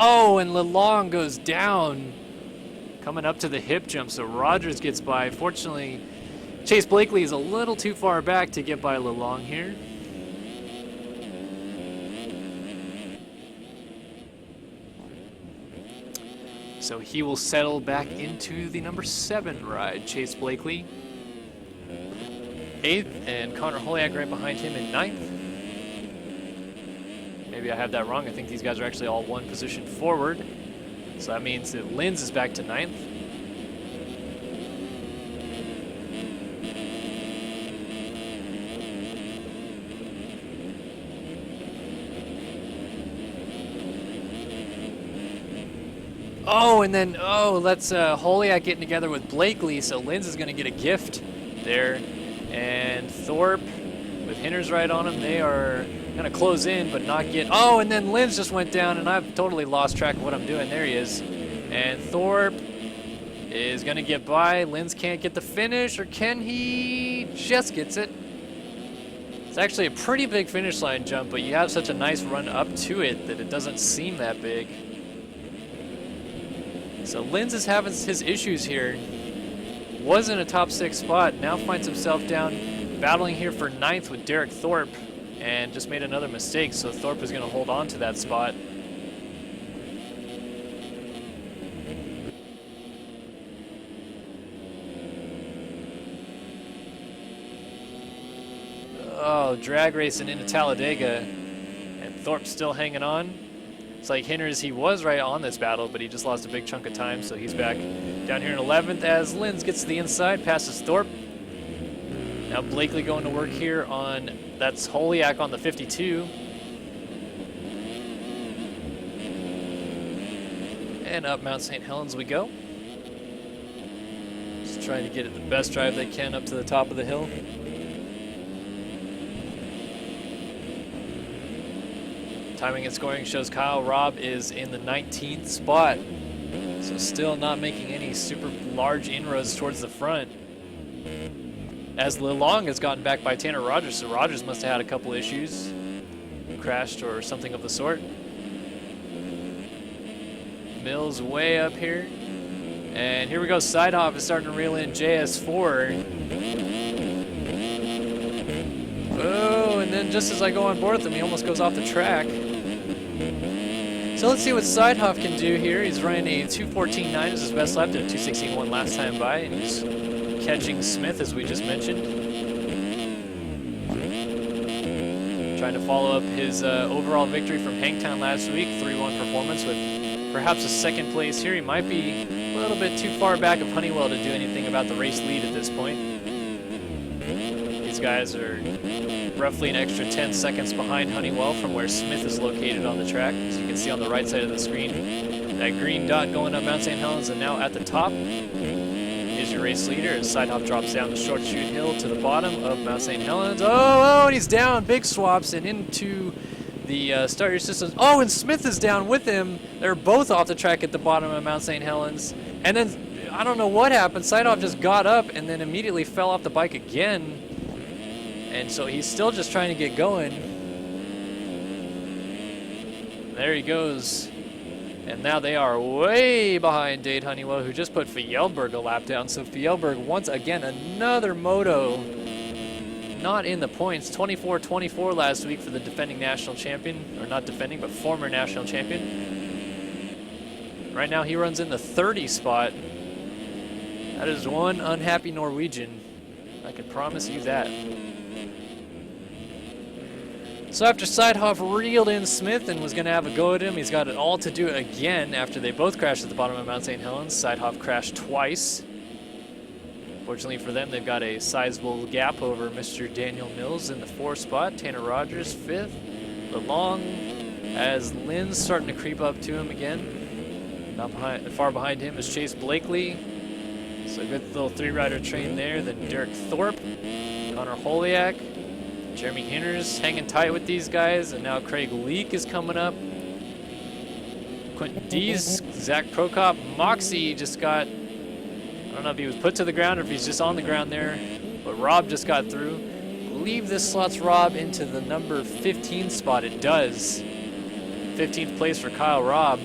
S1: Oh, and Lelong goes down, coming up to the hip jump, so Rogers gets by. Fortunately, Chase Blakely is a little too far back to get by Lelong here. So he will settle back into the number 7 ride, Chase Blakely. 8th, and Connor Holiak right behind him in 9th. Maybe I have that wrong. I think these guys are actually all 1 position forward. So that means that Linz is back to 9th. Oh, and then, that's Holiak getting together with Blakely, so Linz is going to get a gift there. And Thorpe, with Hinners right on him, they are going to close in but not get... Oh, and then Linz just went down, and I've totally lost track of what I'm doing. There he is. And Thorpe is going to get by. Linz can't get the finish, or can he? Just gets it. It's actually a pretty big finish line jump, but you have such a nice run up to it that it doesn't seem that big. So Linz is having his issues here. Was in a top 6 spot, now finds himself down battling here for 9th with Derek Thorpe, and just made another mistake, so Thorpe is going to hold on to that spot. Oh, drag racing into Talladega, and Thorpe's still hanging on. It's like Hinners, he was right on this battle, but he just lost a big chunk of time, so he's back down here in 11th as Linz gets to the inside, passes Thorpe. Now Blakely going to work here on, that's Holiak on the 52. And up Mount St. Helens we go. Just trying to get it the best drive they can up to the top of the hill. Timing and scoring shows Kyle Robb is in the 19th spot. So still not making any super large inroads towards the front. as Lelong has gotten back by Tanner Rogers, so Rogers must have had a couple issues, crashed or something of the sort. Mills way up here. And here we go, Sidehoff is starting to reel in JS4. Oh, and then just as I go on board with him, he almost goes off the track. So let's see what Sidehoff can do here. He's running a 2:14.9 as his best lap, did a 2:16.1 last time by, and he's catching Smith, as we just mentioned. Trying to follow up his overall victory from Hangtown last week, 3-1 performance with perhaps a second place here. He might be a little bit too far back of Honeywell to do anything about the race lead at this point. These guys are roughly an extra 10 seconds behind Honeywell from where Smith is located on the track. As you can see on the right side of the screen, that green dot going up Mount St. Helens, and now at the top is your race leader as Sidehoff drops down the short chute hill to the bottom of Mount St. Helens. Oh, and he's down, big swaps, and into the starter systems. Oh, and Smith is down with him. They're both off the track at the bottom of Mount St. Helens. And then, I don't know what happened, Sidehoff just got up and then immediately fell off the bike again. And so he's still just trying to get going. There he goes. And now they are way behind Dade Honeywell, who just put Fjellberg a lap down. So Fjellberg, once again, another moto not in the points. 24-24 last week for the defending national champion. Or not defending, but former national champion. Right now he runs in the 30 spot. That is one unhappy Norwegian. I can promise you that. So after Sidehoff reeled in Smith and was going to have a go at him, he's got it all to do it again after they both crashed at the bottom of Mount St. Helens. Sidehoff crashed twice. Fortunately for them, they've got a sizable gap over Mr. Daniel Mills in the 4th spot. Tanner Rogers 5th. Lelong as Lynn's starting to creep up to him again. Not behind, far behind him is Chase Blakely. So a good little 3-rider train there. Then Derek Thorpe, Connor Holiak, Jeremy Hinters hanging tight with these guys, and now Craig Leake is coming up. Quentin Dees, Zach Prokop, Moxie just got, I don't know if he was put to the ground or if he's just on the ground there, but Rob just got through. I believe this slots Rob into the number 15 spot. It does. 15th place for Kyle Robb.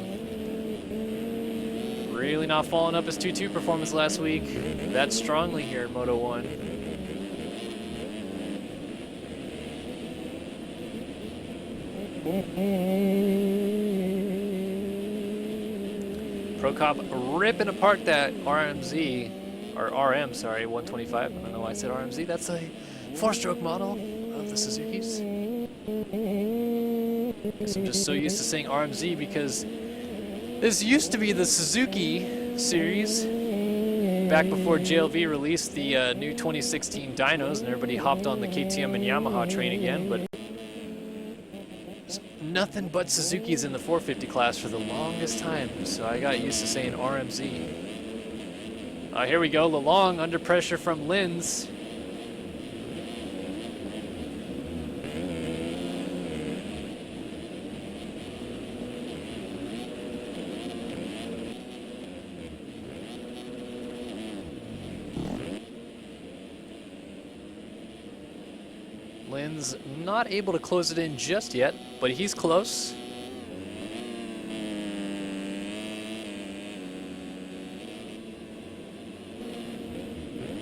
S1: Really not following up his 2-2 performance last week that strongly here in Moto 1. Prokop ripping apart that RMZ, or RM, sorry, 125. I don't know why I said RMZ. That's a 4-stroke model of the Suzuki's. Guess I'm just so used to saying RMZ because this used to be the Suzuki series back before JLV released the new 2016 dynos and everybody hopped on the KTM and Yamaha train again, but nothing but Suzuki's in the 450 class for the longest time, so I got used to saying RMZ. Here we go, Lelong under pressure from Linz. Lynn's not able to close it in just yet, but he's close.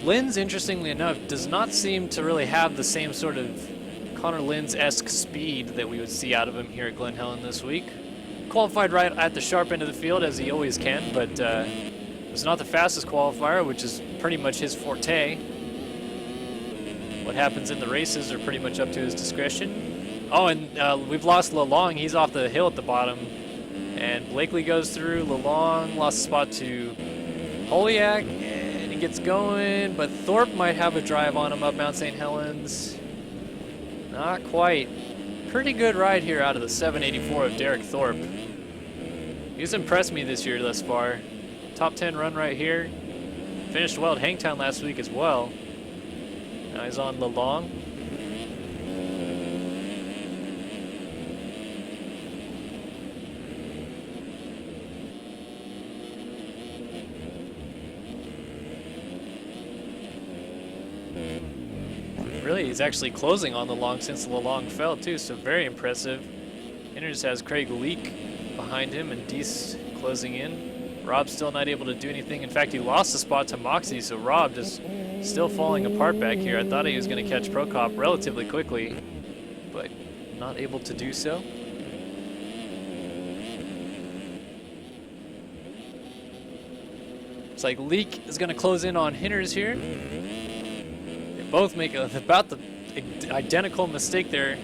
S1: Lynn's, interestingly enough, does not seem to really have the same sort of Connor Lynn's-esque speed that we would see out of him here at Glen Helen this week. Qualified right at the sharp end of the field, as he always can, but was not the fastest qualifier, which is pretty much his forte. What happens in the races are pretty much up to his discretion. Oh, and we've lost Lelong. He's off the hill at the bottom. And Blakely goes through. Lelong lost the spot to Holiak, and he gets going. But Thorpe might have a drive on him up Mount St. Helens. Not quite. Pretty good ride here out of the 784 of Derek Thorpe. He's impressed me this year thus far. Top 10 run right here. Finished well at Hangtown last week as well. Now he's on Lelong. really, he's actually closing on the long since the long fell too, so very impressive. Hinders has Craig Leak behind him and Deese closing in. Rob still not able to do anything. In fact, he lost the spot to Moxie, so Rob just still falling apart back here. I thought he was going to catch Prokop relatively quickly, but not able to do so. It's like Leak is going to close in on Hinders here. They both make about the identical mistake there,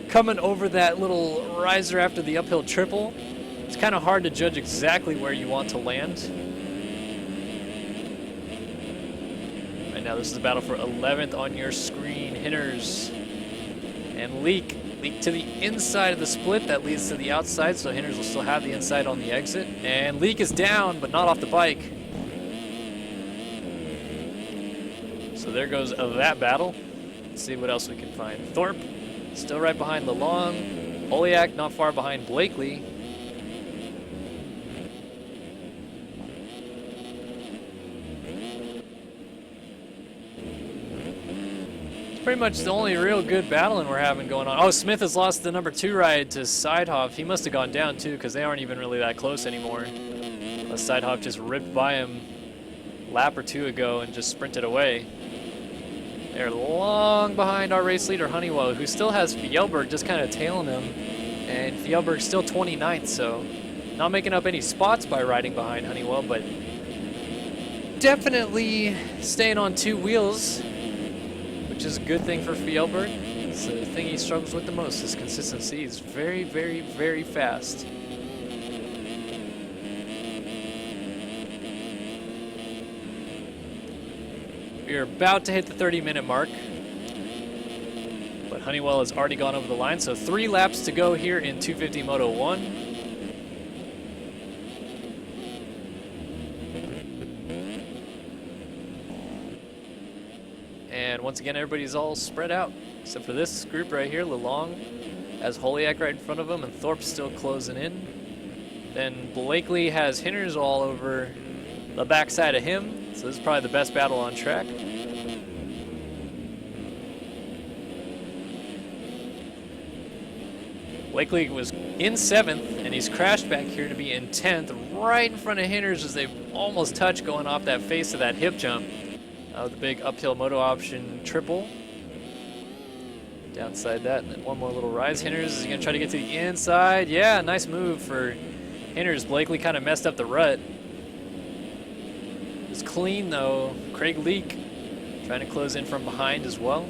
S1: coming over that little riser after the uphill triple. It's kind of hard to judge exactly where you want to land. Right now, this is the battle for 11th on your screen. Hinders and Leak. Leak to the inside of the split. That leads to the outside, so Hinders will still have the inside on the exit. And Leak is down, but not off the bike. So there goes that battle. Let's see what else we can find. Thorpe still right behind the long. Oliak not far behind Blakely. Pretty much the only real good battling we're having going on. Oh, Smith has lost the number 2 ride to Sidehoff. He must have gone down too, because they aren't even really that close anymore. Unless Sidehoff just ripped by him a lap or 2 ago and just sprinted away. They're long behind our race leader, Honeywell, who still has Fjellberg just kind of tailing him. And Fjellberg's still 29th, so not making up any spots by riding behind Honeywell, but definitely staying on 2 wheels, which is a good thing for Fjellberg. It's the thing he struggles with the most, is consistency. He's very, very, very fast. We're about to hit the 30-minute mark, but Honeywell has already gone over the line, so 3 laps to go here in 250 Moto 1. And once again, everybody's all spread out, except for this group right here. Lalong has Holiak right in front of him, and Thorpe's still closing in. Then Blakely has Hinders all over the backside of him, so this is probably the best battle on track. Blakely was in 7th, and he's crashed back here to be in 10th, right in front of Hinders as they almost touch going off that face of that hip jump. The big uphill moto option triple. Downside that, and then one more little rise. Hinders is going to try to get to the inside. Yeah, nice move for Hinders. Blakely kind of messed up the rut. It's clean though. Craig Leak trying to close in from behind as well.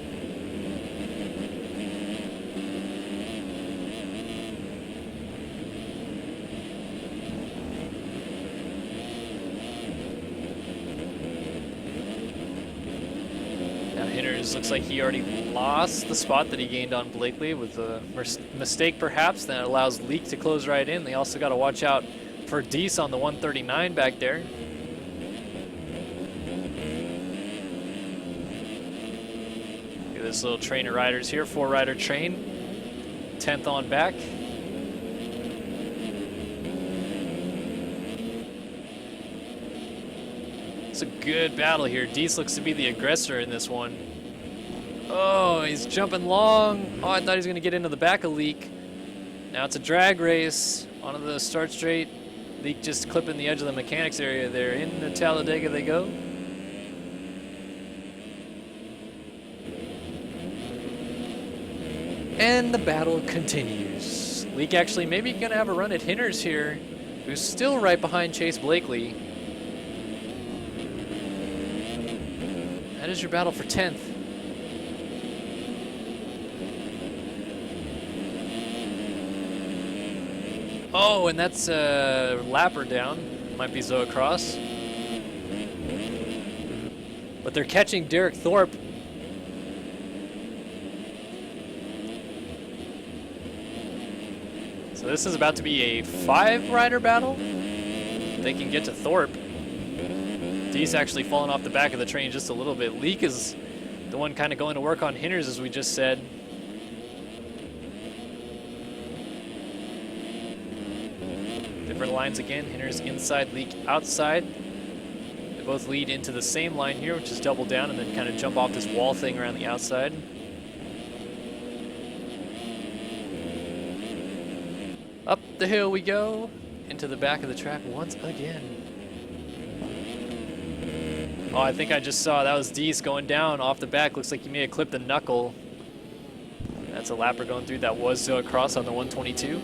S1: Looks like he already lost the spot that he gained on Blakely with a mistake perhaps that allows Leak to close right in. They also got to watch out for Deese on the 139 back there. Look at this little train of riders here, 4-rider train, 10th on back. It's a good battle here. Deese looks to be the aggressor in this one. Oh, he's jumping long. Oh, I thought he was going to get into the back of Leak. Now it's a drag race onto the start straight. Leak just clipping the edge of the mechanics area there. Into Talladega they go. And the battle continues. Leak actually maybe going to have a run at Hinders here, who's still right behind Chase Blakely. That is your battle for 10th. Oh, and that's a lapper down. Might be Zoe Cross. But they're catching Derek Thorpe. So this is about to be a 5-rider battle. They can get to Thorpe. Deese actually falling off the back of the train just a little bit. Leak is the one kind of going to work on Hinders, as we just said. Different lines again. Hinders inside, Leak outside. They both lead into the same line here, which is double down, and then kind of jump off this wall thing around the outside. Up the hill we go, into the back of the track once again. Oh, I think I just saw that was Deese going down off the back. Looks like he may have clipped the knuckle. That's a lapper going through. That was across on the 122.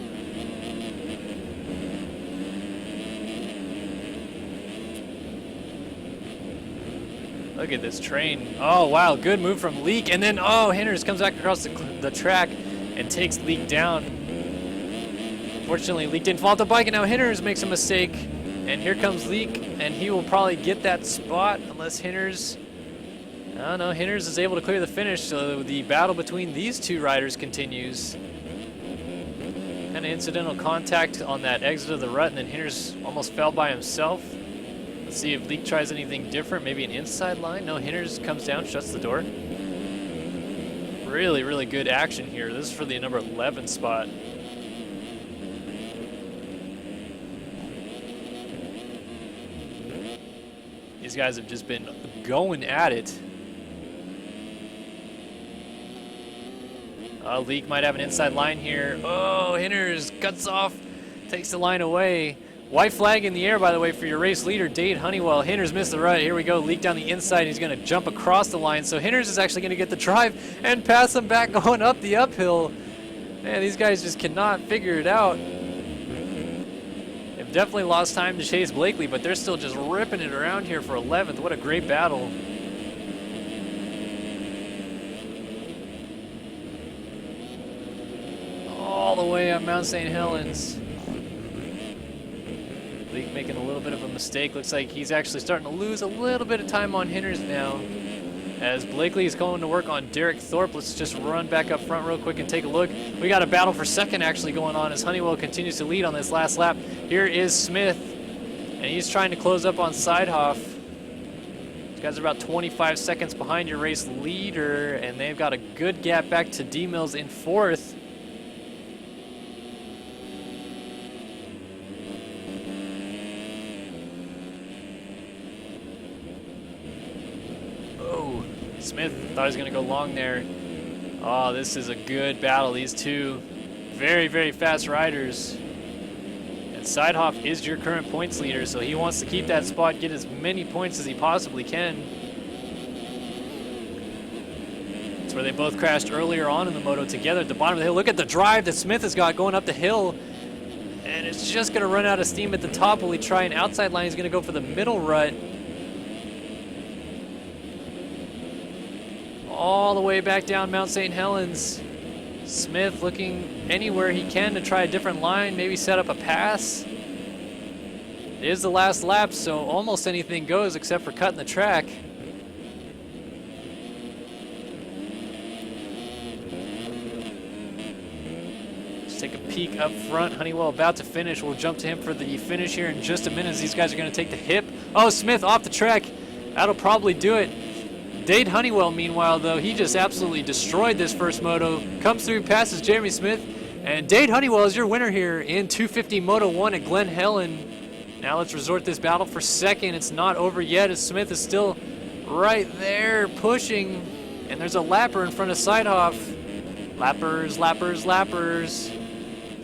S1: Look at this train. Oh, wow, good move from Leak. And then, oh, Hinders comes back across the track and takes Leak down. Fortunately, Leak didn't fall off the bike, and now Hinders makes a mistake. And here comes Leak, and he will probably get that spot unless Hinders... I don't know, Hinders is able to clear the finish, so the battle between these two riders continues. Kind of incidental contact on that exit of the rut, and then Hinders almost fell by himself. Let's see if Leak tries anything different, maybe an inside line. No, Hinders comes down, shuts the door. Really, really good action here. This is for the number 11 spot. These guys have just been going at it. Leak might have an inside line here. Oh, Hinders cuts off, takes the line away. White flag in the air, by the way, for your race leader, Dade Honeywell. Hinders missed the rut. Here we go. Leak down the inside. He's going to jump across the line. So Hinders is actually going to get the drive and pass him back going up the uphill. Man, these guys just cannot figure it out. They've definitely lost time to chase Blakely, but they're still just ripping it around here for 11th. What a great battle. All the way up Mount St. Helens. Leak making a little bit of a mistake. Looks like he's actually starting to lose a little bit of time on Hinders now. As Blakely is going to work on Derek Thorpe. Let's just run back up front real quick and take a look. We got a battle for second actually going on as Honeywell continues to lead on this last lap. Here is Smith, and he's trying to close up on Sidehoff. These guys are about 25 seconds behind your race leader, and they've got a good gap back to D-Mills in fourth. Smith thought he was going to go long there. Oh, this is a good battle. These two very, very fast riders. And Sidehoff is your current points leader, so he wants to keep that spot, get as many points as he possibly can. It's where they both crashed earlier on in the moto together at the bottom of the hill. Look at the drive that Smith has got going up the hill. And it's just going to run out of steam at the top. Will he try an outside line? He's going to go for the middle rut. All the way back down Mount St. Helens. Smith looking anywhere he can to try a different line, maybe set up a pass. It is the last lap, so almost anything goes except for cutting the track. Let's take a peek up front. Honeywell about to finish. We'll jump to him for the finish here in just a minute as these guys are going to take the hip. Oh, Smith off the track. That'll probably do it. Dade Honeywell, meanwhile, though, he just absolutely destroyed this first moto. Comes through, passes Jeremy Smith, and Dade Honeywell is your winner here in 250 Moto 1 at Glen Helen. Now let's resort this battle for second. It's not over yet as Smith is still right there pushing, and there's a lapper in front of Sidehoff. Lappers, lappers, lappers.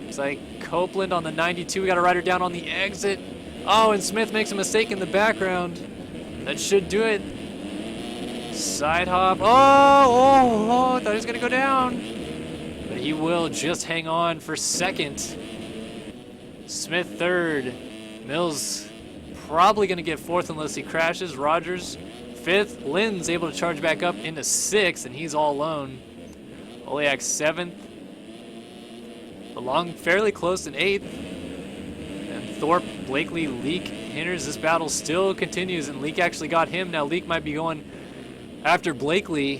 S1: Looks like Copeland on the 92. We got a rider down on the exit. Oh, and Smith makes a mistake in the background. That should do it. Sidehoff. Oh, I thought he was going to go down. But he will just hang on for second. Smith third. Mills probably going to get fourth unless he crashes. Rogers fifth. Lynn's able to charge back up into sixth, and he's all alone. Oleak seventh. Along fairly close in eighth. And Thorpe, Blakely, Leak, Hinders. This battle still continues, and Leak actually got him. Now Leak might be going after Blakely.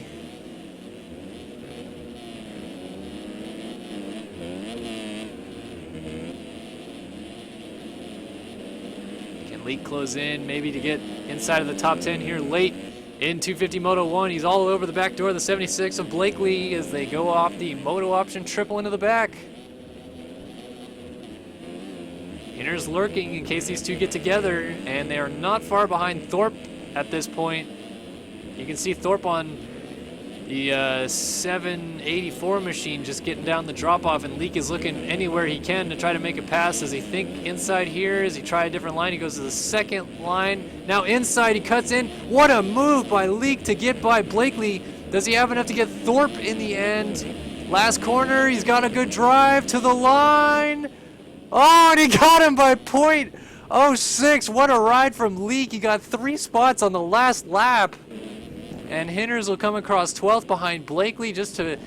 S1: Can Leak close in maybe to get inside of the top 10 here late in 250 Moto 1. He's all over the back door of the 76 of Blakely as they go off the moto option triple into the back. Hinner's lurking in case these two get together, and they are not far behind Thorpe at this point. You can see Thorpe on the 784 machine just getting down the drop-off, and Leak is looking anywhere he can to try to make a pass. Does he think inside here? Does he try a different line? He goes to the second line. Now inside, he cuts in. What a move by Leak to get by Blakely. Does he have enough to get Thorpe in the end? Last corner, he's got a good drive to the line. Oh, and he got him by .06. What a ride from Leak. He got 3 spots on the last lap. And Hinners will come across 12th behind Blakely just to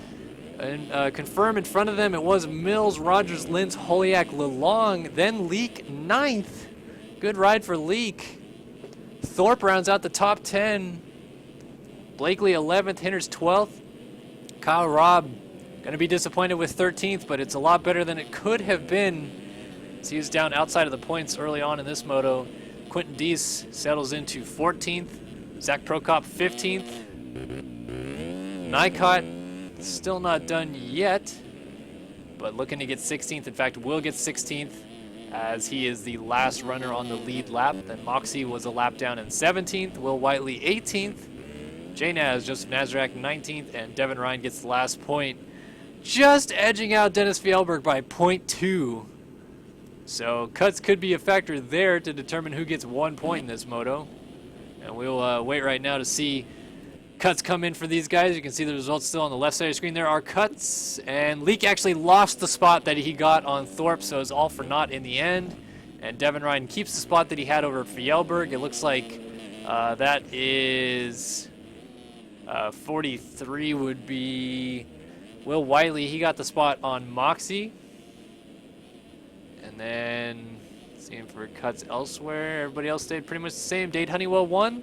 S1: confirm in front of them. It was Mills, Rogers, Lintz, Holiak, Lalong, then Leak 9th. Good ride for Leak. Thorpe rounds out the top 10. Blakely 11th, Hinners 12th. Kyle Robb going to be disappointed with 13th, but it's a lot better than it could have been. So he was down outside of the points early on in this moto. Quentin Deese settles into 14th. Zach Prokop 15th. Nycott still not done yet, but looking to get 16th. In fact, will get 16th as he is the last runner on the lead lap. Then Moxie was a lap down in 17th. Will Whiteley 18th. Jay Naz, Joseph Nazrak 19th, and Devin Ryan gets the last point, just edging out Dennis Fjellberg by .2. So cuts could be a factor there to determine who gets 1 point in this moto. And we'll wait right now to see cuts come in for these guys. You can see the results still on the left side of the screen. There are cuts, and Leak actually lost the spot that he got on Thorpe, so it's all for naught in the end. And Devin Ryan keeps the spot that he had over Fjellberg. It looks like that is 43 would be Will Whiteley. He got the spot on Moxie. And then seeing for cuts elsewhere. Everybody else stayed pretty much the same. Dade Honeywell won.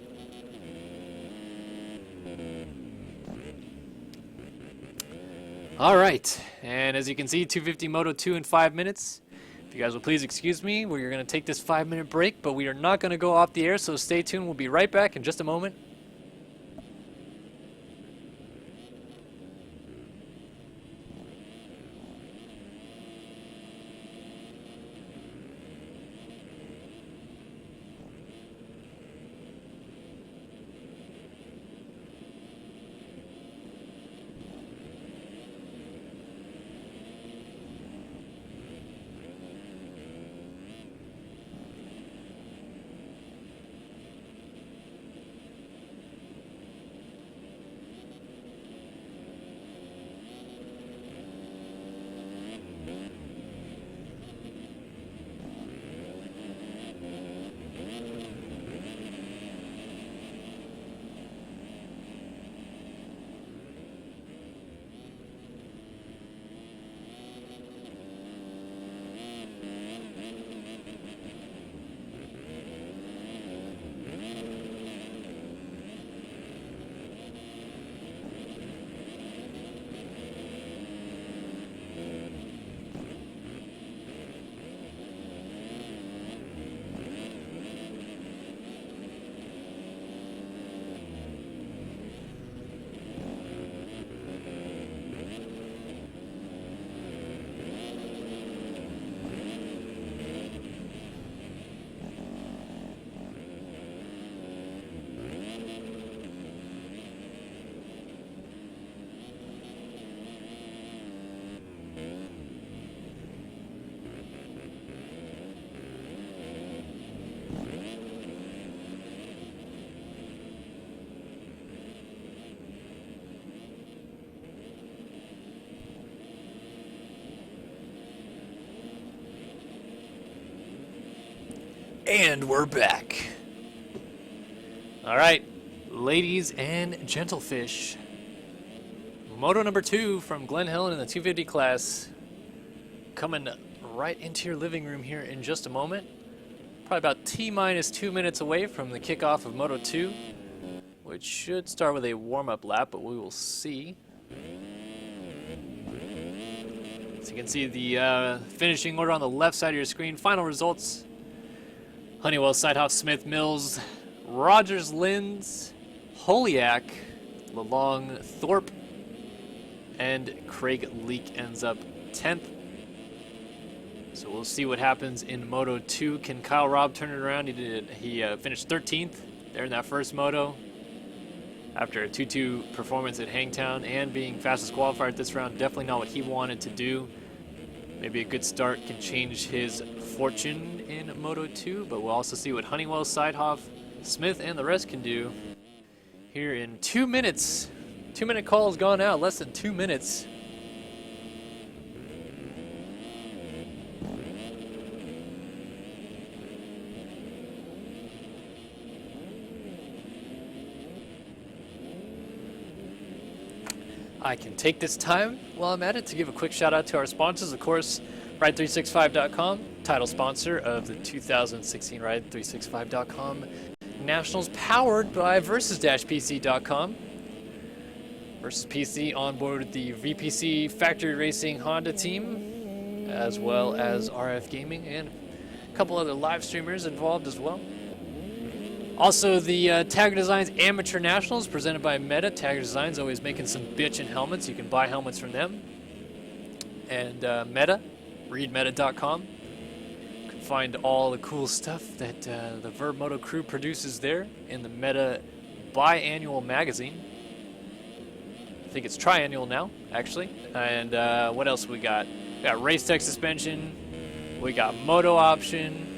S1: All right, and as you can see, 250 Moto 2 in 5 minutes. If you guys will please excuse me, we're going to take this 5-minute break, but we are not going to go off the air, so stay tuned. We'll be right back in just a moment. And we're back. All right, ladies and gentlefish. Moto number 2 from Glen Helen in the 250 class. Coming right into your living room here in just a moment. Probably about T-minus 2 minutes away from the kickoff of Moto 2, which should start with a warm-up lap, but we will see. So you can see the finishing order on the left side of your screen. Final results. Honeywell, Seidhoff, Smith, Mills, Rogers, Linz, Holiak, Lalong, Thorpe, and Craig Leak ends up 10th. So we'll see what happens in Moto 2. Can Kyle Robb turn it around? He finished 13th there in that first moto after a 2-2 performance at Hangtown and being fastest qualifier at this round. Definitely not what he wanted to do. Maybe a good start can change his fortune in Moto 2, but we'll also see what Honeywell, Seidhoff, Smith, and the rest can do here in 2 minutes. 2-minute call has gone out, less than 2 minutes. I can take this time while I'm at it to give a quick shout out to our sponsors. Of course, Ride365.com, title sponsor of the 2016 Ride365.com Nationals, powered by Versus-PC.com. Versus PC on board with the VPC Factory Racing Honda team, as well as RF Gaming and a couple other live streamers involved as well. Also, the Tagger Designs Amateur Nationals presented by Meta. Tagger Designs always making some bitchin' helmets. You can buy helmets from them. And Meta, readmeta.com. You can find all the cool stuff that the Verb Moto crew produces there in the Meta biannual magazine. I think it's triannual now, actually. And what else we got? We got Race Tech Suspension. We got Moto Option.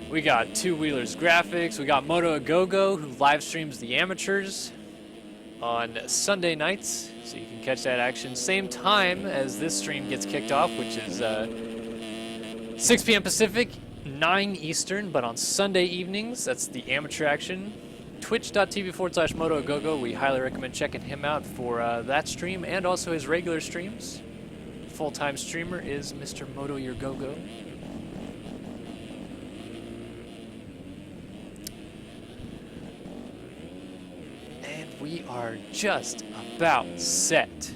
S1: We got Two Wheelers Graphics. We got Moto A Go-Go, who live streams the amateurs on Sunday nights, so you can catch that action same time as this stream gets kicked off, which is 6 p.m. Pacific, 9 Eastern, but on Sunday evenings, that's the amateur action. Twitch.tv/Moto A Go-Go. We highly recommend checking him out for that stream and also his regular streams. Full-time streamer is Mr. Moto Your Go-Go. We are just about set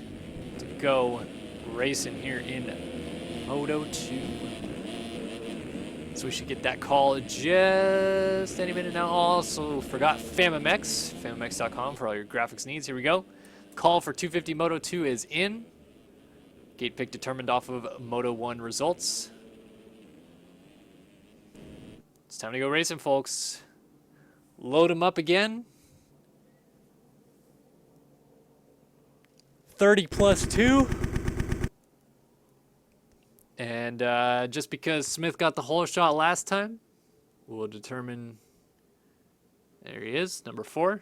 S1: to go racing here in Moto 2. So we should get that call just any minute now. Also forgot FamMX, FamMX.com for all your graphics needs. Here we go. Call for 250 Moto 2 is in. Gate pick determined off of Moto 1 results. It's time to go racing, folks. Load them up again. 30 plus 2. And just because Smith got the whole shot last time, we'll determine. There he is, number 4.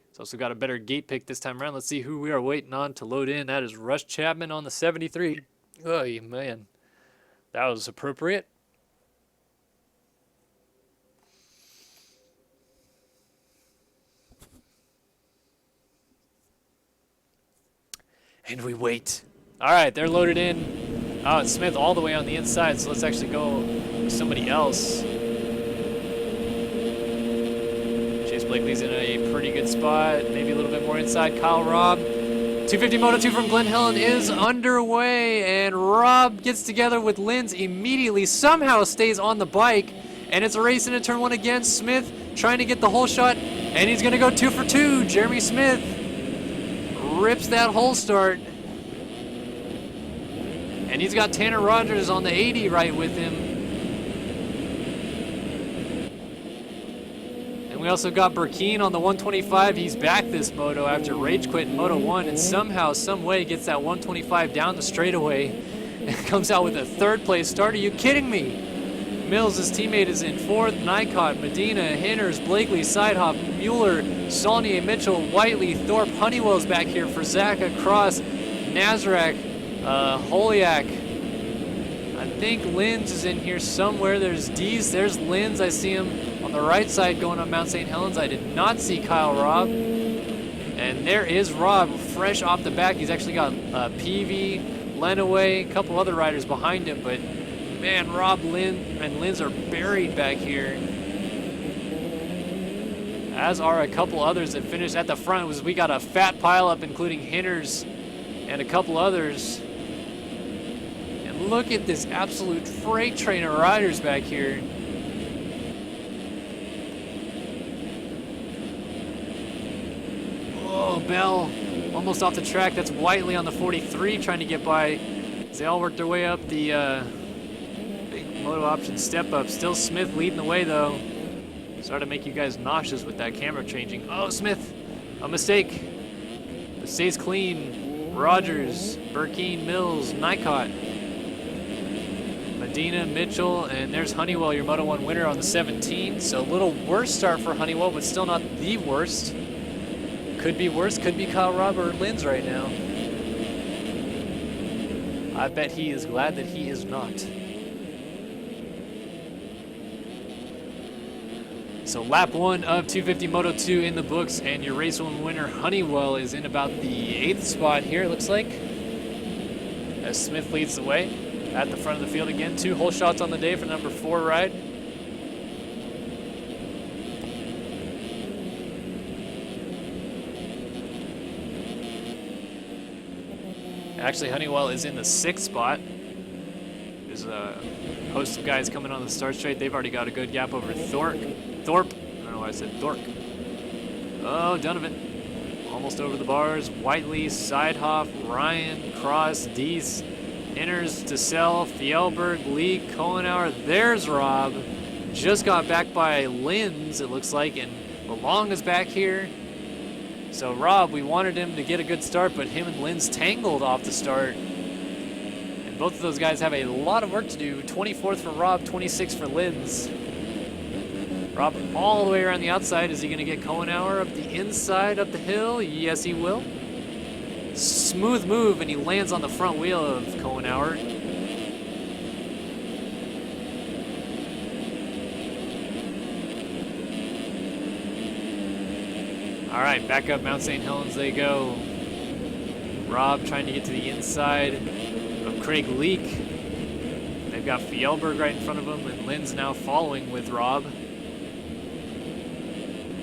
S1: He's also got a better gate pick this time around. Let's see who we are waiting on to load in. That is Rush Chapman on the 73. Oh, man. That was appropriate. And we wait. All right, they're loaded in. Oh, it's Smith all the way on the inside, so let's actually go with somebody else. Chase Blakely's in a pretty good spot. Maybe a little bit more inside. Kyle Robb. 250 Moto 2 from Glen Helen is underway, and Robb gets together with Linz immediately, somehow stays on the bike, and it's a race into turn 1 again. Smith trying to get the whole shot, and he's going to go 2 for 2. Jeremy Smith rips that whole start. And he's got Tanner Rogers on the 80 right with him. And we also got Burkeen on the 125. He's back this moto after rage quit in Moto 1 and somehow, some way gets that 125 down the straightaway and comes out with a 3rd place start. Are you kidding me? Mills, his teammate, is in 4th. Nycott, Medina, Hinders, Blakely, Seidhoff, Mueller, Saulnier, Mitchell, Whiteley, Thorpe, Honeywell's back here for Zaka, Cross, Nazarek, Holiak. I think Linz is in here somewhere. There's Dees. There's Linz. I see him on the right side going on Mount St. Helens. I did not see Kyle Robb. And there is Robb, fresh off the back. He's actually got PV, Lenaway, a couple other riders behind him, but man, Robb, Lynn, and Linz are buried back here. As are a couple others that finished at the front. We got a fat pileup, including Hinders and a couple others. And look at this absolute freight train of riders back here. Oh, Bell almost off the track. That's Whiteley on the 43 trying to get by as they all work their way up the big moto option step up. Still Smith leading the way though. Started to make you guys nauseous with that camera changing. Oh, Smith, a mistake. But stays clean. Rogers, Burkeen, Mills, Nikot, Medina, Mitchell, and there's Honeywell, your Moto 1 winner on the 17. So a little worse start for Honeywell, but still not the worst. Could be worse, could be Kyle Robert Linz right now. I bet he is glad that he is not. So lap 1 of 250 Moto 2 in the books, and your race 1 winner Honeywell is in about the 8th spot here, it looks like, as Smith leads the way at the front of the field again. 2 hole shots on the day for number 4 ride. Actually, Honeywell is in the 6th spot. There's a host of guys coming on the start straight. They've already got a good gap over Thorpe. I don't know why I said Thorpe. Oh, Donovan. Almost over the bars. Whiteley, Sidehoff, Ryan, Cross, Deese, Inners, DeSalle, Fjellberg, Lee, Kohenauer. There's Rob. Just got back by Linz, it looks like, and Long is back here. So Rob, we wanted him to get a good start, but him and Linz tangled off the start. And both of those guys have a lot of work to do. 24th for Rob, 26th for Linz. Rob all the way around the outside. Is he going to get Kohenauer up the inside, up the hill? Yes, he will. Smooth move, and he lands on the front wheel of Kohenauer. All right, back up Mount St. Helens they go. Rob trying to get to the inside of Craig Leak. They've got Fjellberg right in front of him, and Linz now following with Rob.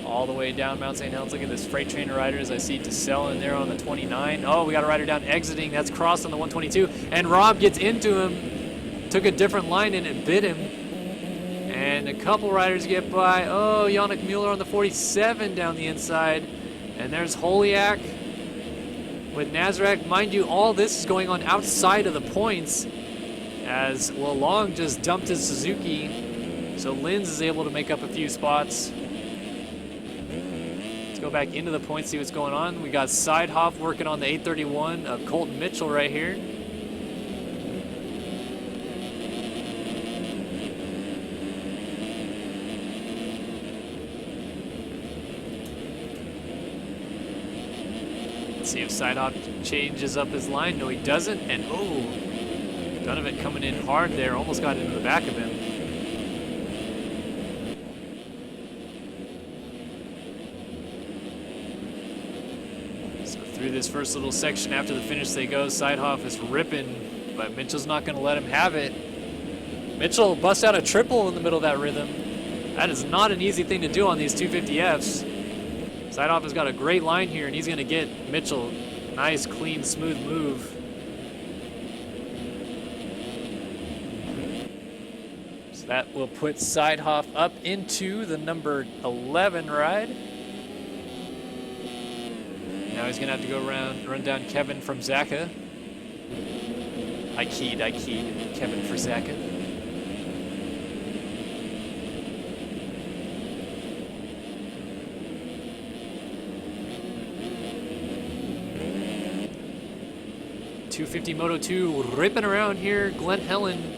S1: All the way down Mount St. Helens. Look at this freight trainer riders. I see DeSalle in there on the 29. Oh, we got a rider down exiting. That's Cross on the 122. And Rob gets into him. Took a different line and it bit him. And a couple riders get by. Oh, Yannick Mueller on the 47 down the inside. And there's Holiak with Nazarek. Mind you, all this is going on outside of the points as Long just dumped his Suzuki. So Linz is able to make up a few spots. Go back into the points, see what's going on. We got Sidehoff working on the 831 of Colton Mitchell right here. Let's see if Sidehoff changes up his line. No, he doesn't. And oh, Donovan coming in hard there. Almost got into the back of him. Through this first little section after the finish they go. Sidehoff is ripping, but Mitchell's not going to let him have it. Mitchell busts out a triple in the middle of that rhythm. That is not an easy thing to do on these 250Fs. Sidehoff has got a great line here, and he's going to get Mitchell. Nice, clean, smooth move. So that will put Sidehoff up into the number 11 ride. Now he's gonna have to go around, run down Kevin from Zaka. I keyed, Kevin for Zaka. .250 Moto 2 ripping around here, Glen Helen.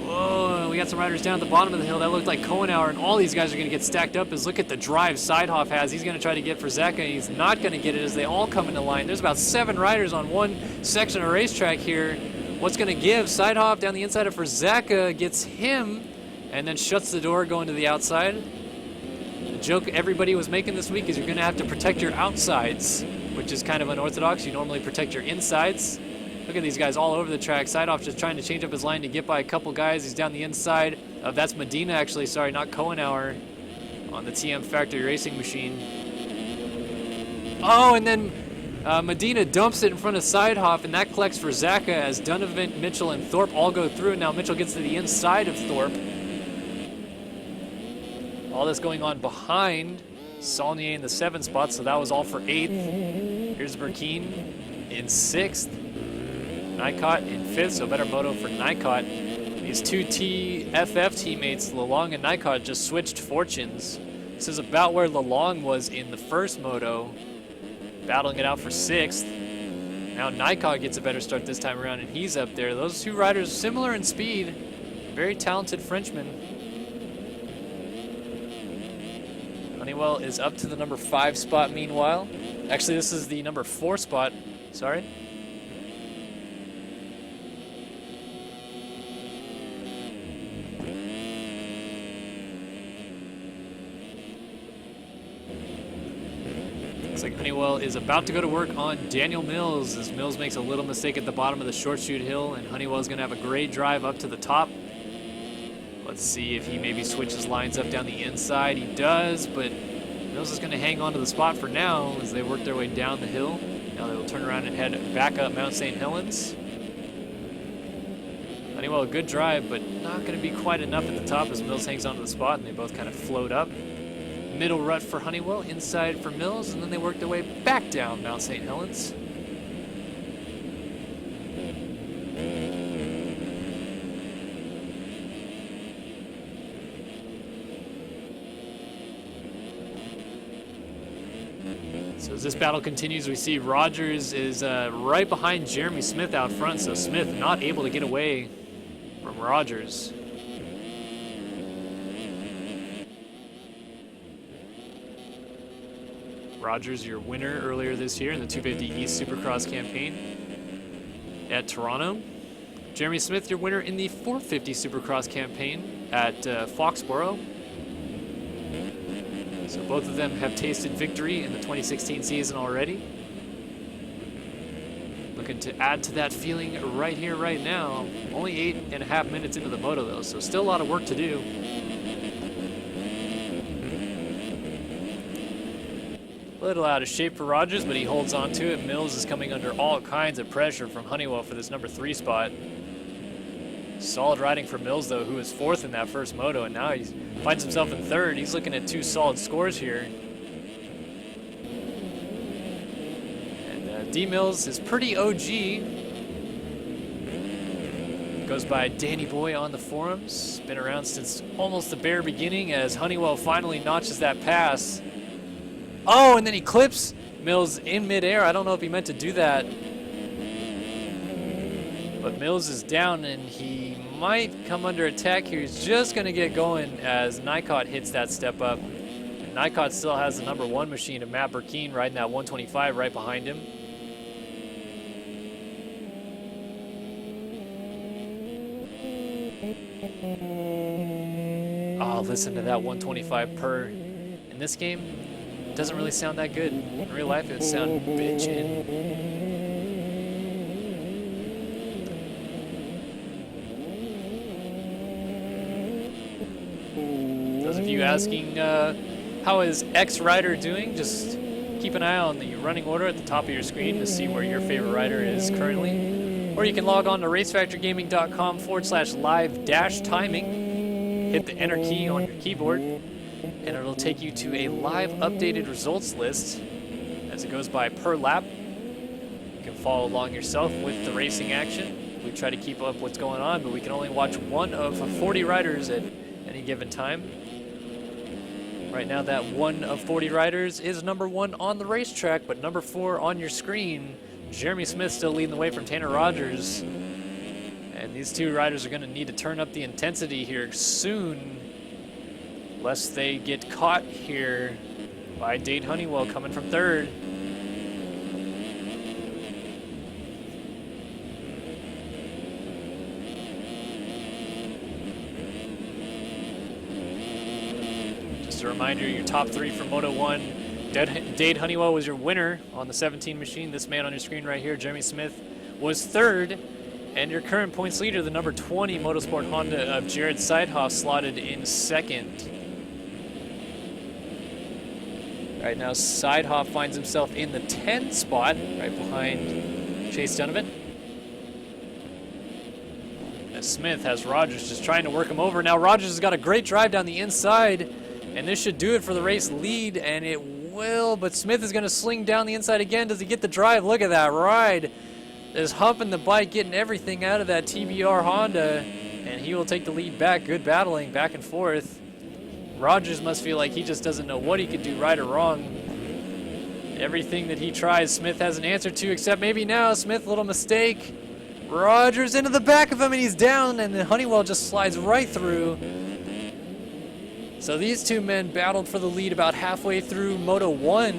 S1: Whoa, we got some riders down at the bottom of the hill. That looked like Kohenauer, and all these guys are going to get stacked up. As look at the drive Sidehoff has. He's going to try to get for Zeka. He's not going to get it as they all come into line. There's about 7 riders on one section of racetrack here. What's going to give? Sidehoff down the inside of Zeka gets him, and then shuts the door going to the outside. The joke everybody was making this week is you're going to have to protect your outsides, which is kind of unorthodox. You normally protect your insides. Look at these guys all over the track. Sidehoff just trying to change up his line to get by a couple guys. He's down the inside. That's Medina, actually. Sorry, not Kohenauer on the TM Factory Racing machine. Oh, and then Medina dumps it in front of Sidehoff, and that collects for Zaka as Donovan, Mitchell, and Thorpe all go through. And now Mitchell gets to the inside of Thorpe. All this going on behind Saulnier in the 7th spot, so that was all for 8th. Here's Burkeen in 6th. Nycott in 5th, so better moto for Nycott. These two TFF teammates, Lalong and Nycott, just switched fortunes. This is about where Lalong was in the first moto, battling it out for 6th. Now Nycott gets a better start this time around, and he's up there. Those two riders similar in speed, very talented Frenchmen. Honeywell is up to the number 5 spot meanwhile. Actually, this is the number 4 spot, sorry. Looks like Honeywell is about to go to work on Daniel Mills, as Mills makes a little mistake at the bottom of the short chute hill, and Honeywell is going to have a great drive up to the top. Let's see if he maybe switches lines up down the inside. He does, but Mills is going to hang on to the spot for now as they work their way down the hill. Now they will turn around and head back up Mount St. Helens. Honeywell, a good drive, but not going to be quite enough at the top as Mills hangs onto the spot, and they both kind of float up. Middle rut for Honeywell, inside for Mills, and then they work their way back down Mount St. Helens. So as this battle continues, we see Rogers is right behind Jeremy Smith out front, so Smith not able to get away from Rogers. Rogers, your winner earlier this year in the 250 East Supercross campaign at Toronto. Jeremy Smith, your winner in the 450 Supercross campaign at Foxborough. So both of them have tasted victory in the 2016 season already. Looking to add to that feeling right here, right now. Only 8.5 minutes into the moto though, so still a lot of work to do. A little out of shape for Rogers, but he holds on to it. Mills is coming under all kinds of pressure from Honeywell for this number 3 spot. Solid riding for Mills though, who was 4th in that first moto, and now he finds himself in 3rd. He's looking at 2 solid scores here. And D Mills is pretty OG. Goes by Danny Boy on the forums. Been around since almost the bare beginning as Honeywell finally notches that pass. Oh, and then he clips Mills in midair. I don't know if he meant to do that. But Mills is down and he might come under attack here. He's just going to get going as Nycott hits that step up. And Nycott still has the number 1 machine of Matt Burkeen riding that 125 right behind him. Oh, listen to that 125 per. In this game, doesn't really sound that good. In real life, it would sound bitchin'. Those of you asking how is X rider doing, just keep an eye on the running order at the top of your screen to see where your favorite rider is currently. Or you can log on to racefactorgaming.com/live-timing, hit the enter key on your keyboard, and it'll take you to a live updated results list as it goes by per lap. You can follow along yourself with the racing action. We try to keep up what's going on, but we can only watch one of 40 riders at any given time. Right now, that one of 40 riders is number 1 on the racetrack, but number 4 on your screen. Jeremy Smith still leading the way from Tanner Rogers. And these two riders are going to need to turn up the intensity here soon, lest they get caught here by Dade Honeywell coming from 3rd. Just a reminder, your top 3 from Moto 1. Dade Honeywell was your winner on the 17 machine. This man on your screen right here, Jeremy Smith, was 3rd. And your current points leader, the number 20 Motorsport Honda of Jared Seidhoff, slotted in 2nd. Right now, Seidhoff finds himself in the 10th spot, right behind Chase Donovan. As Smith has Rogers just trying to work him over. Now Rogers has got a great drive down the inside, and this should do it for the race lead, and it will, but Smith is going to sling down the inside again. Does he get the drive? Look at that ride. is humping the bike, getting everything out of that TBR Honda, and he will take the lead back. Good battling back and forth. Rogers must feel like he just doesn't know what he could do right or wrong. Everything that he tries, Smith has an answer to, except maybe now. Smith, little mistake. Rogers into the back of him, and he's down, and then Honeywell just slides right through. So these two men battled for the lead about halfway through Moto 1,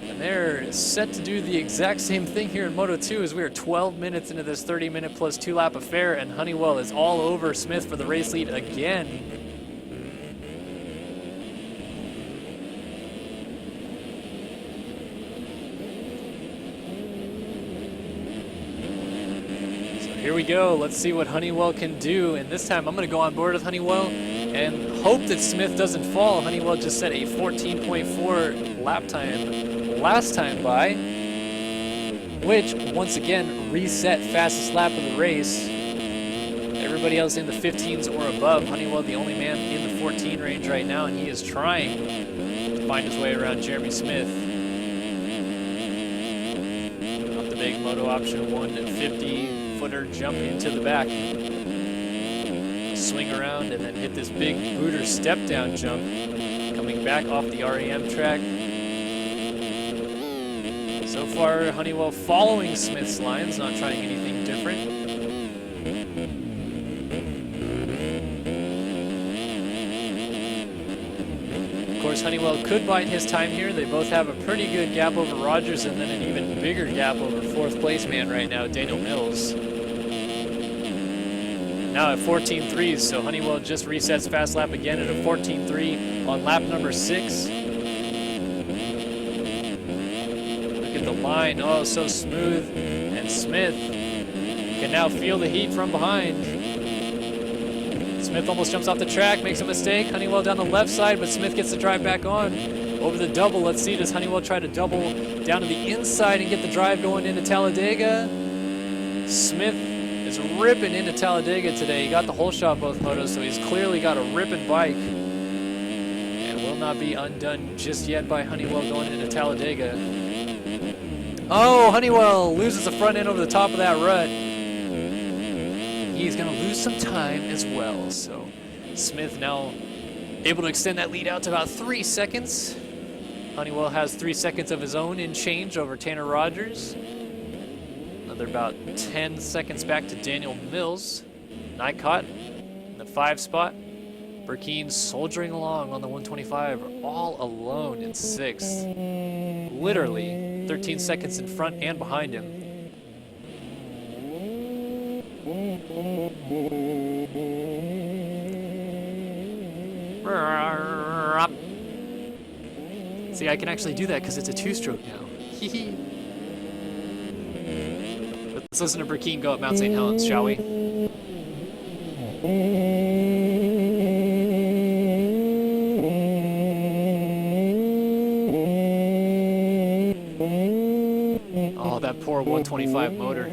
S1: and they're set to do the exact same thing here in Moto 2 as we are 12 minutes into this 30-minute plus 2-lap affair, and Honeywell is all over Smith for the race lead again. Here we go. Let's see what Honeywell can do. And this time I'm going to go on board with Honeywell and hope that Smith doesn't fall. Honeywell just set a 14.4 lap time last time by, which once again reset fastest lap of the race. Everybody else in the 15s or above. Honeywell the only man in the 14 range right now, and he is trying to find his way around Jeremy Smith. Off the big moto option 150. Footer jump into the back, swing around, and then hit this big booter step down jump, coming back off the REM track. So far, Honeywell following Smith's lines, not trying anything different. Of course, Honeywell could bite his time here. They both have a pretty good gap over Rogers, and then an even bigger gap over fourth place man right now, Daniel Mills. Now at 14.3s, so Honeywell just resets fast lap again at a 14.3 on lap number 6. Look at the line, oh, so smooth. And Smith can now feel the heat from behind. Smith almost jumps off the track, makes a mistake. Honeywell down the left side, but Smith gets the drive back on. Over the double, let's see, does Honeywell try to double down to the inside and get the drive going into Talladega? Smith is ripping into Talladega today. He got the whole shot both motos, so he's clearly got a ripping bike. And will not be undone just yet by Honeywell going into Talladega. Oh, Honeywell loses the front end over the top of that rut. He's going to lose some time as well. So Smith now able to extend that lead out to about 3 seconds. Honeywell has 3 seconds of his own in change over Tanner Rogers. Another about 10 seconds back to Daniel Mills. Nycott in the 5 spot. Burkeen soldiering along on the 125, all alone in 6th. Literally 13 seconds in front and behind him. See, I can actually do that because it's a 2-stroke now. Let's listen to Burkeen go up Mount St. Helens, shall we? Oh, that poor 125 motor.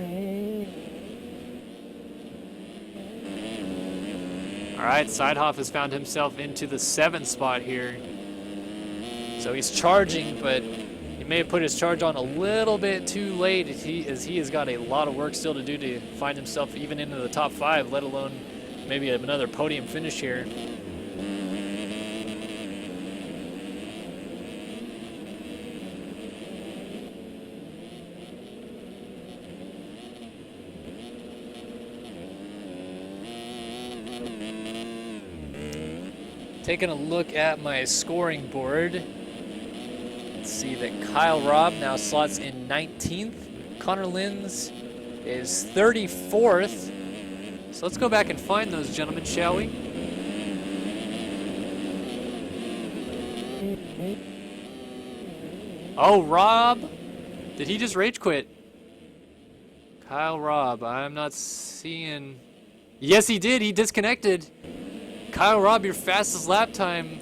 S1: All right, Seidhoff has found himself into the 7th spot here. So he's charging, but he may have put his charge on a little bit too late as he has got a lot of work still to do to find himself even into the top 5, let alone maybe another podium finish here. Taking a look at my scoring board, let's see that Kyle Robb now slots in 19th. Connor Linz is 34th. So let's go back and find those gentlemen, shall we? Oh, Robb, did he just rage quit? Kyle Robb, I'm not seeing. Yes, he did. He disconnected. Kyle Robb, your fastest lap time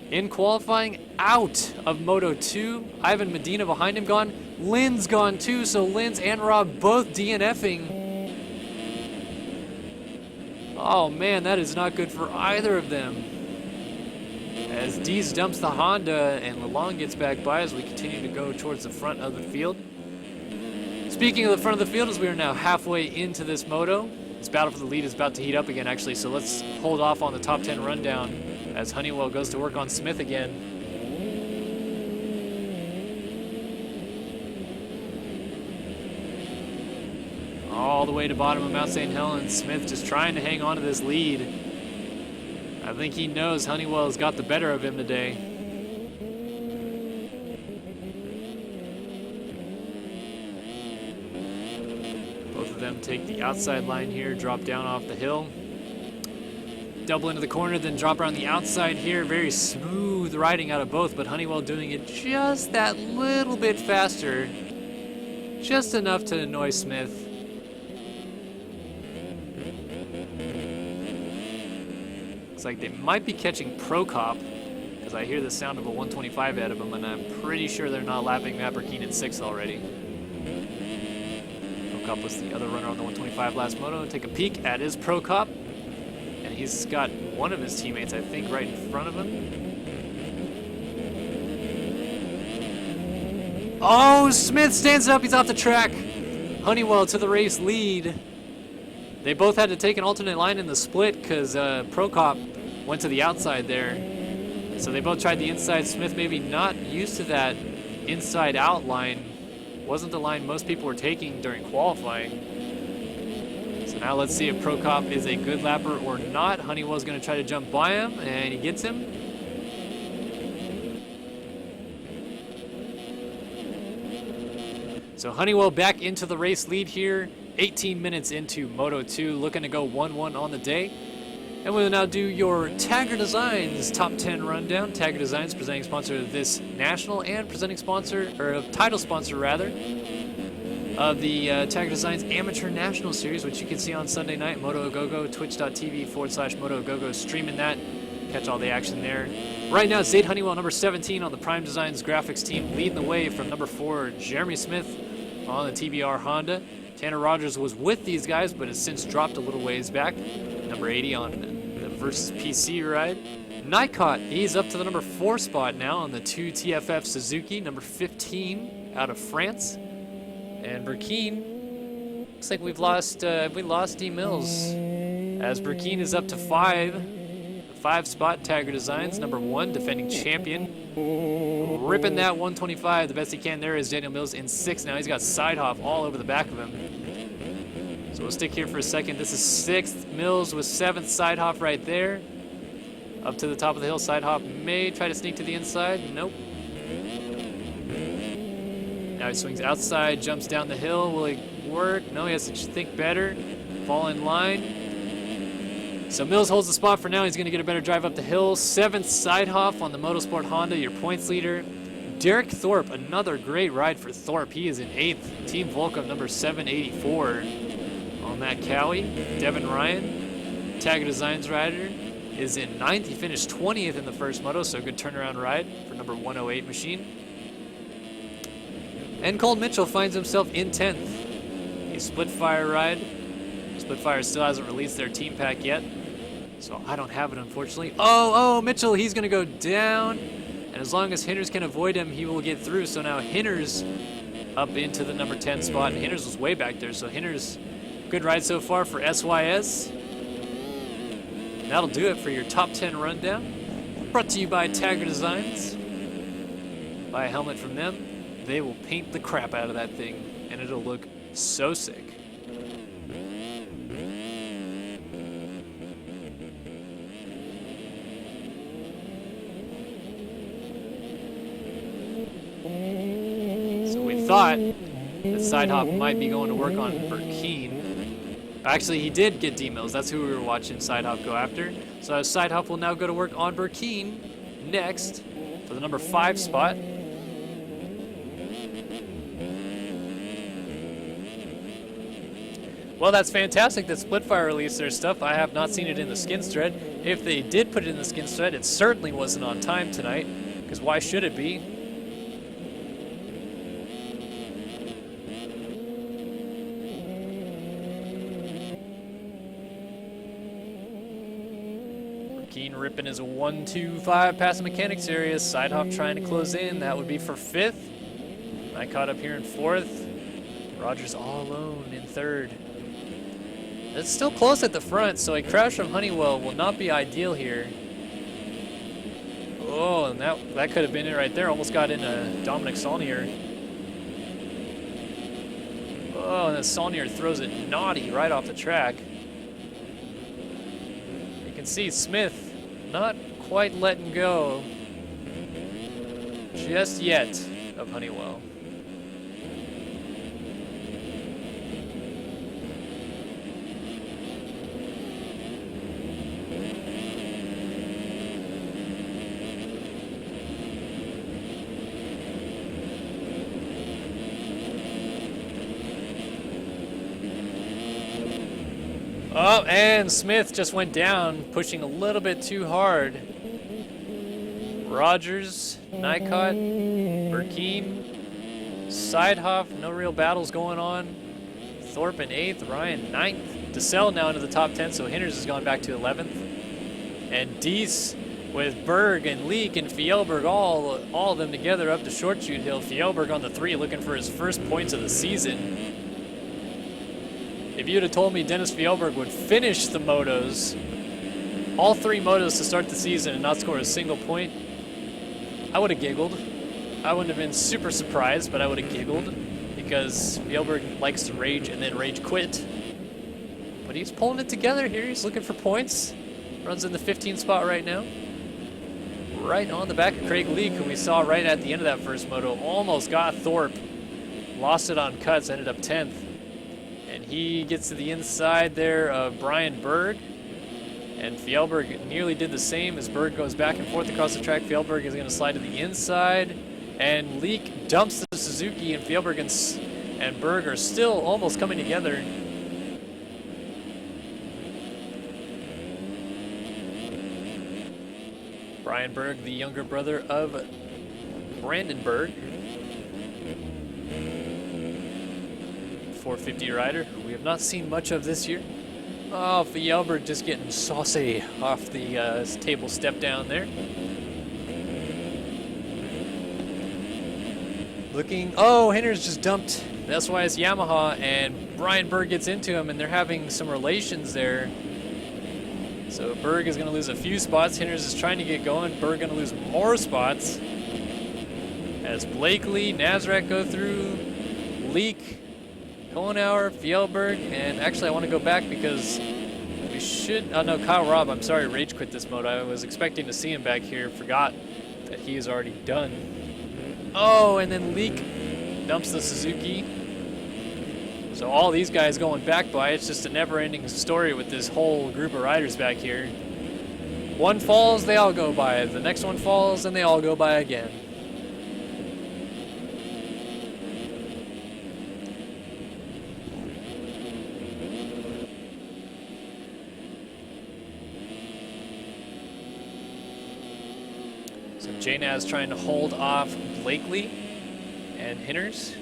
S1: in qualifying, out of Moto 2. Ivan Medina behind him gone. Linz gone too, so Linz and Robb both DNFing. Oh man, that is not good for either of them. As Dees dumps the Honda and Lalonde gets back by as we continue to go towards the front of the field. Speaking of the front of the field, as we are now halfway into this moto, this battle for the lead is about to heat up again, actually, so let's hold off on the top 10 rundown as Honeywell goes to work on Smith again. All the way to bottom of Mount St. Helens, Smith just trying to hang on to this lead. I think he knows Honeywell's got the better of him today. Them take the outside line here, drop down off the hill, double into the corner, then drop around the outside here. Very smooth riding out of both, but Honeywell doing it just that little bit faster, just enough to annoy Smith. Looks like they might be catching Prokop, because I hear the sound of a 125 out of them, and I'm pretty sure they're not lapping Matt Burkeen in 6th already. Prokop was the other runner on the 125 last moto. Take a peek at his Prokop, and he's got one of his teammates, I think, right in front of him. Oh, Smith stands up, he's off the track. Honeywell to the race lead. They both had to take an alternate line in the split because Prokop went to the outside there. So they both tried the inside. Smith maybe not used to that inside out line. Wasn't the line most people were taking during qualifying. So now let's see if Prokop is a good lapper or not. Honeywell's going to try to jump by him, and he gets him. So Honeywell back into the race lead here, 18 minutes into Moto 2, looking to go 1-1 on the day. And we'll now do your Tagger Designs Top 10 Rundown. Tagger Designs, presenting sponsor of this national and presenting sponsor, or title sponsor rather, of the Tagger Designs Amateur National Series, which you can see on Sunday night, Moto Go-Go, twitch.tv/Moto Go-Go, streaming that. Catch all the action there. Right now, Zaid Honeywell, number 17 on the Prime Designs graphics team, leading the way from number 4, Jeremy Smith on the TBR Honda. Tanner Rogers was with these guys, but has since dropped a little ways back. Number 80 on the Versus PC ride. Nikot, he's up to the number 4 spot now on the 2 TFF Suzuki. Number 15 out of France. And Burkeen, looks like we lost D Mills, as Burkeen is up to 5 spot. Tagger Designs, number 1, defending champion. Ripping that 125 the best he can there is Daniel Mills in 6th now. He's got side hop all over the back of him. So we'll stick here for a second. This is 6th. Mills with 7th, side hop right there. Up to the top of the hill, side hop may try to sneak to the inside. Nope. Now he swings outside, jumps down the hill. Will he work? No, he has to think better. Fall in line. So Mills holds the spot for now. He's going to get a better drive up the hill. 7th, side hop on the Motorsport Honda, your points leader. Derek Thorpe, another great ride for Thorpe. He is in 8th. Team Volcom, number 784 on that Cowie. Devin Ryan, Tagger Designs rider, is in 9th. He finished 20th in the first moto, so a good turnaround ride for number 108 machine. And Cole Mitchell finds himself in 10th. A Splitfire ride. Splitfire still hasn't released their team pack yet, so I don't have it, unfortunately. Oh, Mitchell, he's going to go down. And as long as Hinders can avoid him, he will get through. So now Hinders up into the number 10 spot. And Hinders was way back there, so Hinders, good ride so far for SYS. And that'll do it for your top 10 rundown. Brought to you by Tagger Designs. Buy a helmet from them. They will paint the crap out of that thing, and it'll look so sick. So we thought that side hop might be going to work on Burkeen. Actually, he did get D-Mills. That's who we were watching side hop go after. So side hop will now go to work on Burkeen next for the number 5 spot. Well, that's fantastic that Splitfire released their stuff. I have not seen it in the skins thread. If they did put it in the skins thread, it certainly wasn't on time tonight, because why should it be? Burkeen ripping is a 1-2-5 past the mechanics area. Side hop trying to close in. That would be for 5th. I caught up here in 4th. Rogers all alone in third. It's still close at the front, so a crash from Honeywell will not be ideal here. Oh, and that could have been it right there. Almost got into Dominic Saulnier. Oh, and then Saulnier throws it naughty right off the track. You can see Smith not quite letting go just yet of Honeywell. Oh, and Smith just went down, pushing a little bit too hard. Rogers, Nycott, Burkeen, Seidhoff, no real battles going on. Thorpe in 8th, Ryan 9th. DeSalle now into the top 10, so Hinders has gone back to 11th. And Deese with Berg and Leak and Fjellberg, all of them together up to Short Shoot Hill. Fjellberg on the 3, looking for his first points of the season. If you'd have told me Dennis Fjellberg would finish the motos, all 3 motos to start the season and not score a single point, I would have giggled. I wouldn't have been super surprised, but I would have giggled because Fjellberg likes to rage and then rage quit. But he's pulling it together here. He's looking for points. Runs in the 15th spot right now. Right on the back of Craig Leak, who we saw right at the end of that first moto. Almost got Thorpe. Lost it on cuts, ended up 10th. And he gets to the inside there of Brian Berg. And Fjellberg nearly did the same as Berg goes back and forth across the track. Fjellberg is going to slide to the inside. And Leak dumps the Suzuki, and Fjellberg and Berg are still almost coming together. Brian Berg, the younger brother of Brandon Berg. 450 rider, who we have not seen much of this year. Oh, Fjellberg just getting saucy off the table step down there. Oh, Hinders just dumped. That's why it's Yamaha, and Brian Berg gets into him, and they're having some relations there. So Berg is going to lose a few spots. Hinders is trying to get going. Berg going to lose more spots. As Blakely, Nazareth go through, Leak, Hohenauer, Fjellberg, and actually I want to go back because we should, oh no, Kyle Robb, I'm sorry, rage quit this mode. I was expecting to see him back here, forgot that he is already done. Oh, and then Leak dumps the Suzuki. So all these guys going back by, it's just a never-ending story with this whole group of riders back here. One falls, they all go by. The next one falls, and they all go by again. So JNAS trying to hold off Blakely and Hinders.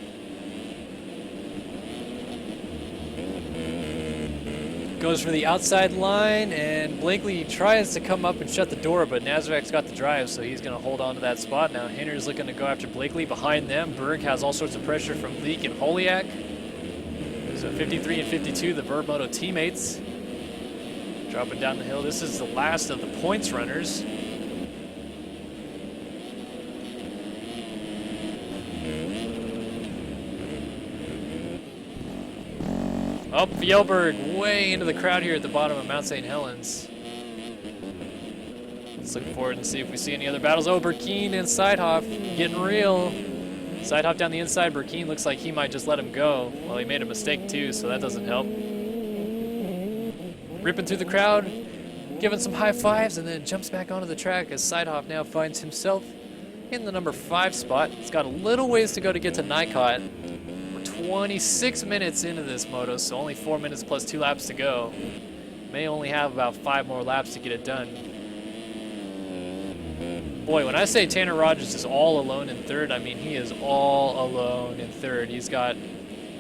S1: Goes for the outside line, and Blakely tries to come up and shut the door, but Nazareth's got the drive, so he's going to hold on to that spot. Now Hinders looking to go after Blakely. Behind them, Berg has all sorts of pressure from Leak and Holiak. So 53 and 52, the Vermoto teammates. Dropping down the hill. This is the last of the points runners. Oh, Fjellberg way into the crowd here at the bottom of Mount St. Helens. Let's look forward and see if we see any other battles. Oh, Burkeen and Seidhoff getting real. Seidhoff down the inside. Burkeen looks like he might just let him go. Well, he made a mistake too, so that doesn't help. Ripping through the crowd, giving some high fives, and then jumps back onto the track as Seidhoff now finds himself in the number 5 spot. It's got a little ways to go to get to Nycott. 26 minutes into this moto, so only 4 minutes plus 2 laps to go. May only have about 5 more laps to get it done. Boy, when I say Tanner Rogers is all alone in third, I mean he is all alone in third. He's got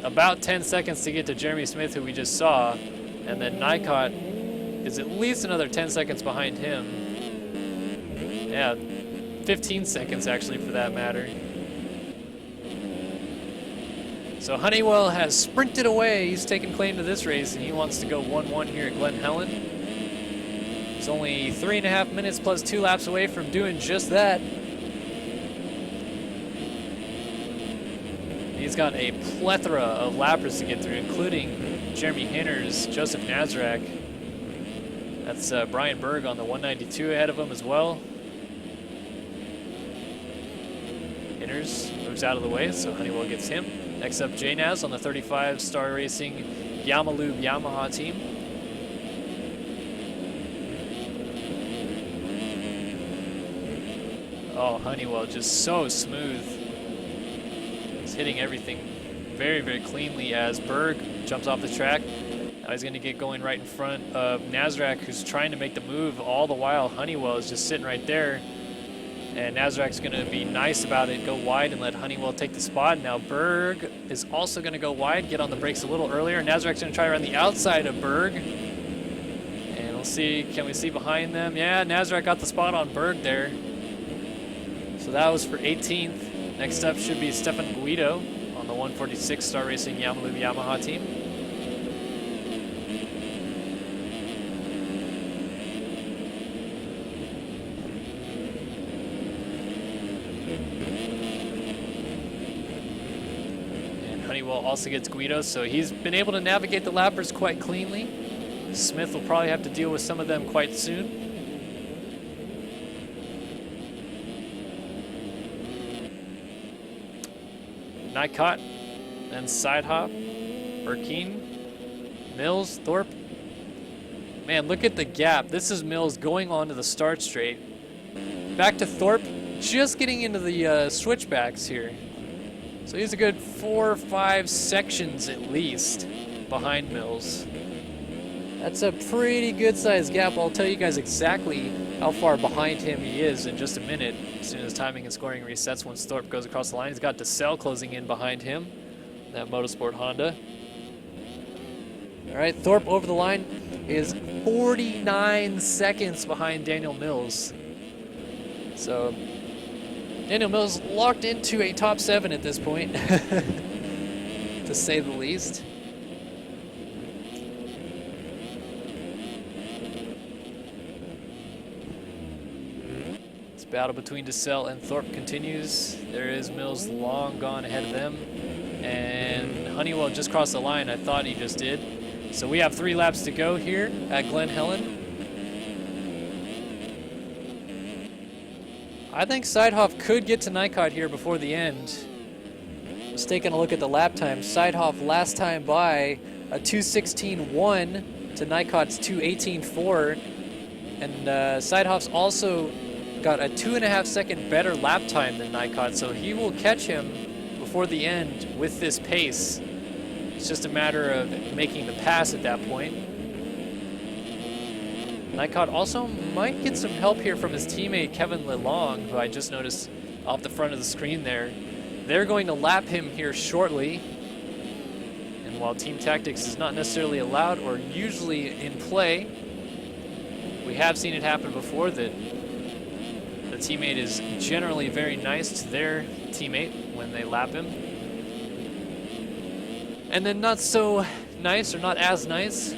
S1: about 10 seconds to get to Jeremy Smith, who we just saw, and then Nycott is at least another 10 seconds behind him. Yeah, 15 seconds actually for that matter. So Honeywell has sprinted away. He's taken claim to this race, and he wants to go 1-1 here at Glen Helen. He's only 3.5 minutes plus 2 laps away from doing just that. He's got a plethora of lappers to get through, including Jeremy Hinners, Joseph Nazrak. That's Brian Berg on the 192 ahead of him as well. Hinners moves out of the way, so Honeywell gets him. Next up, JNaz on the 35 Star Racing Yamalube Yamaha team. Oh, Honeywell just so smooth. He's hitting everything very, very cleanly as Berg jumps off the track. Now he's going to get going right in front of Nazrak, who's trying to make the move. All the while, Honeywell is just sitting right there. And Nazrak's going to be nice about it, go wide and let Honeywell take the spot. Now Berg is also going to go wide, get on the brakes a little earlier. Nazrak's going to try around the outside of Berg. And we'll see, can we see behind them? Yeah, Nazrak got the spot on Berg there. So that was for 18th. Next up should be Stefan Guido on the 146 Star Racing Yamalube Yamaha team. And Honeywell also gets Guido, so he's been able to navigate the lappers quite cleanly. Smith will probably have to deal with some of them quite soon. Nycott, then Sidehop, Burkeen, Mills, Thorpe. Man, look at the gap. This is Mills going on to the start straight. Back to Thorpe, just getting into the switchbacks here. So he's a good 4 or 5 sections at least behind Mills. That's a pretty good sized gap. I'll tell you guys exactly how far behind him he is in just a minute. As soon as timing and scoring resets once Thorpe goes across the line. He's got DeSalle closing in behind him, that Motorsport Honda. All right, Thorpe over the line is 49 seconds behind Daniel Mills. So Daniel Mills locked into a top 7 at this point, to say the least. Battle between DeSalle and Thorpe continues. There is Mills long gone ahead of them. And Honeywell just crossed the line. I thought he just did. So we have 3 laps to go here at Glen Helen. I think Seidhoff could get to Nycott here before the end. Just taking a look at the lap time. Seidhoff last time by a 2:16.1 to Nycott's 2:18.4. And Seidhoff's also got a 2.5 second better lap time than Nycott, so he will catch him before the end with this pace. It's just a matter of making the pass at that point. Nycott also might get some help here from his teammate Kevin Lelong, who I just noticed off the front of the screen there. They're going to lap him here shortly. And while team tactics is not necessarily allowed or usually in play, we have seen it happen before that the teammate is generally very nice to their teammate when they lap him. And then not so nice or not as nice,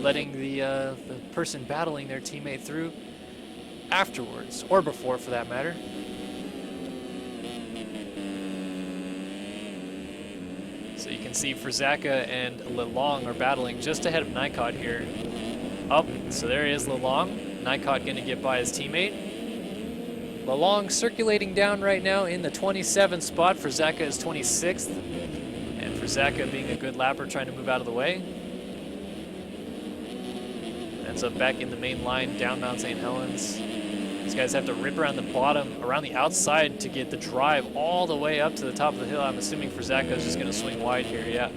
S1: letting the person battling their teammate through afterwards, or before for that matter. So you can see Frizaka and Lelong are battling just ahead of Nycott here. Up, so there is Lelong. Nycott going to get by his teammate. Lelong circulating down right now in the 27th spot. Frizaka is 26th. And Frizaka being a good lapper, trying to move out of the way. Ends up back in the main line down Mount St. Helens. These guys have to rip around the bottom, around the outside to get the drive all the way up to the top of the hill. I'm assuming Frizaka is just going to swing wide here, yeah.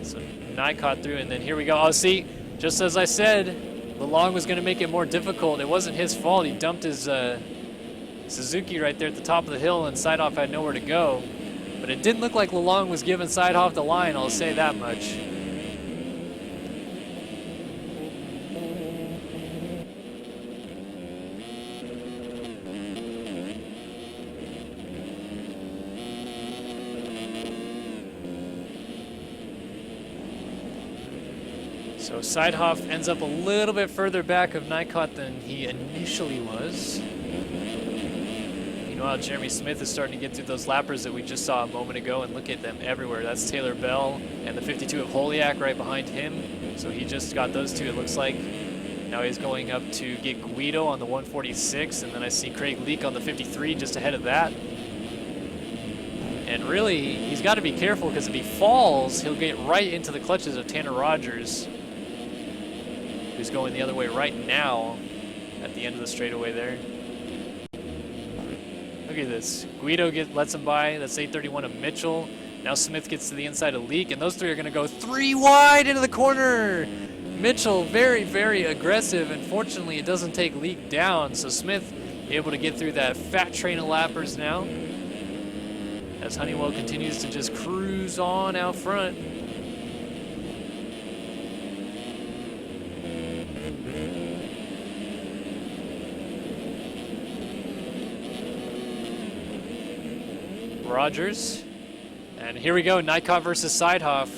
S1: So Nycott through, and then here we go. Oh, see, just as I said, Lelong was going to make it more difficult. It wasn't his fault. He dumped his Suzuki right there at the top of the hill, and Seidhoff had nowhere to go. But it didn't look like Lelong was giving Seidhoff the line, I'll say that much. So Seidhoff ends up a little bit further back of Nykot than he initially was. Meanwhile, Jeremy Smith is starting to get through those lappers that we just saw a moment ago, and look at them everywhere. That's Taylor Bell and the 52 of Holiak right behind him. So he just got those two, it looks like. Now he's going up to get Guido on the 146, and then I see Craig Leak on the 53 just ahead of that. And really, he's got to be careful, because if he falls, he'll get right into the clutches of Tanner Rogers, who's going the other way right now at the end of the straightaway there. Look at this. Guido lets him by. That's 831 of Mitchell. Now Smith gets to the inside of Leak, and those three are going to go 3 wide into the corner. Mitchell very, very aggressive. Unfortunately, it doesn't take Leak down, so Smith able to get through that fat train of lappers now, as Honeywell continues to just cruise on out front. Rogers, and here we go, Nykot versus Seidhoff.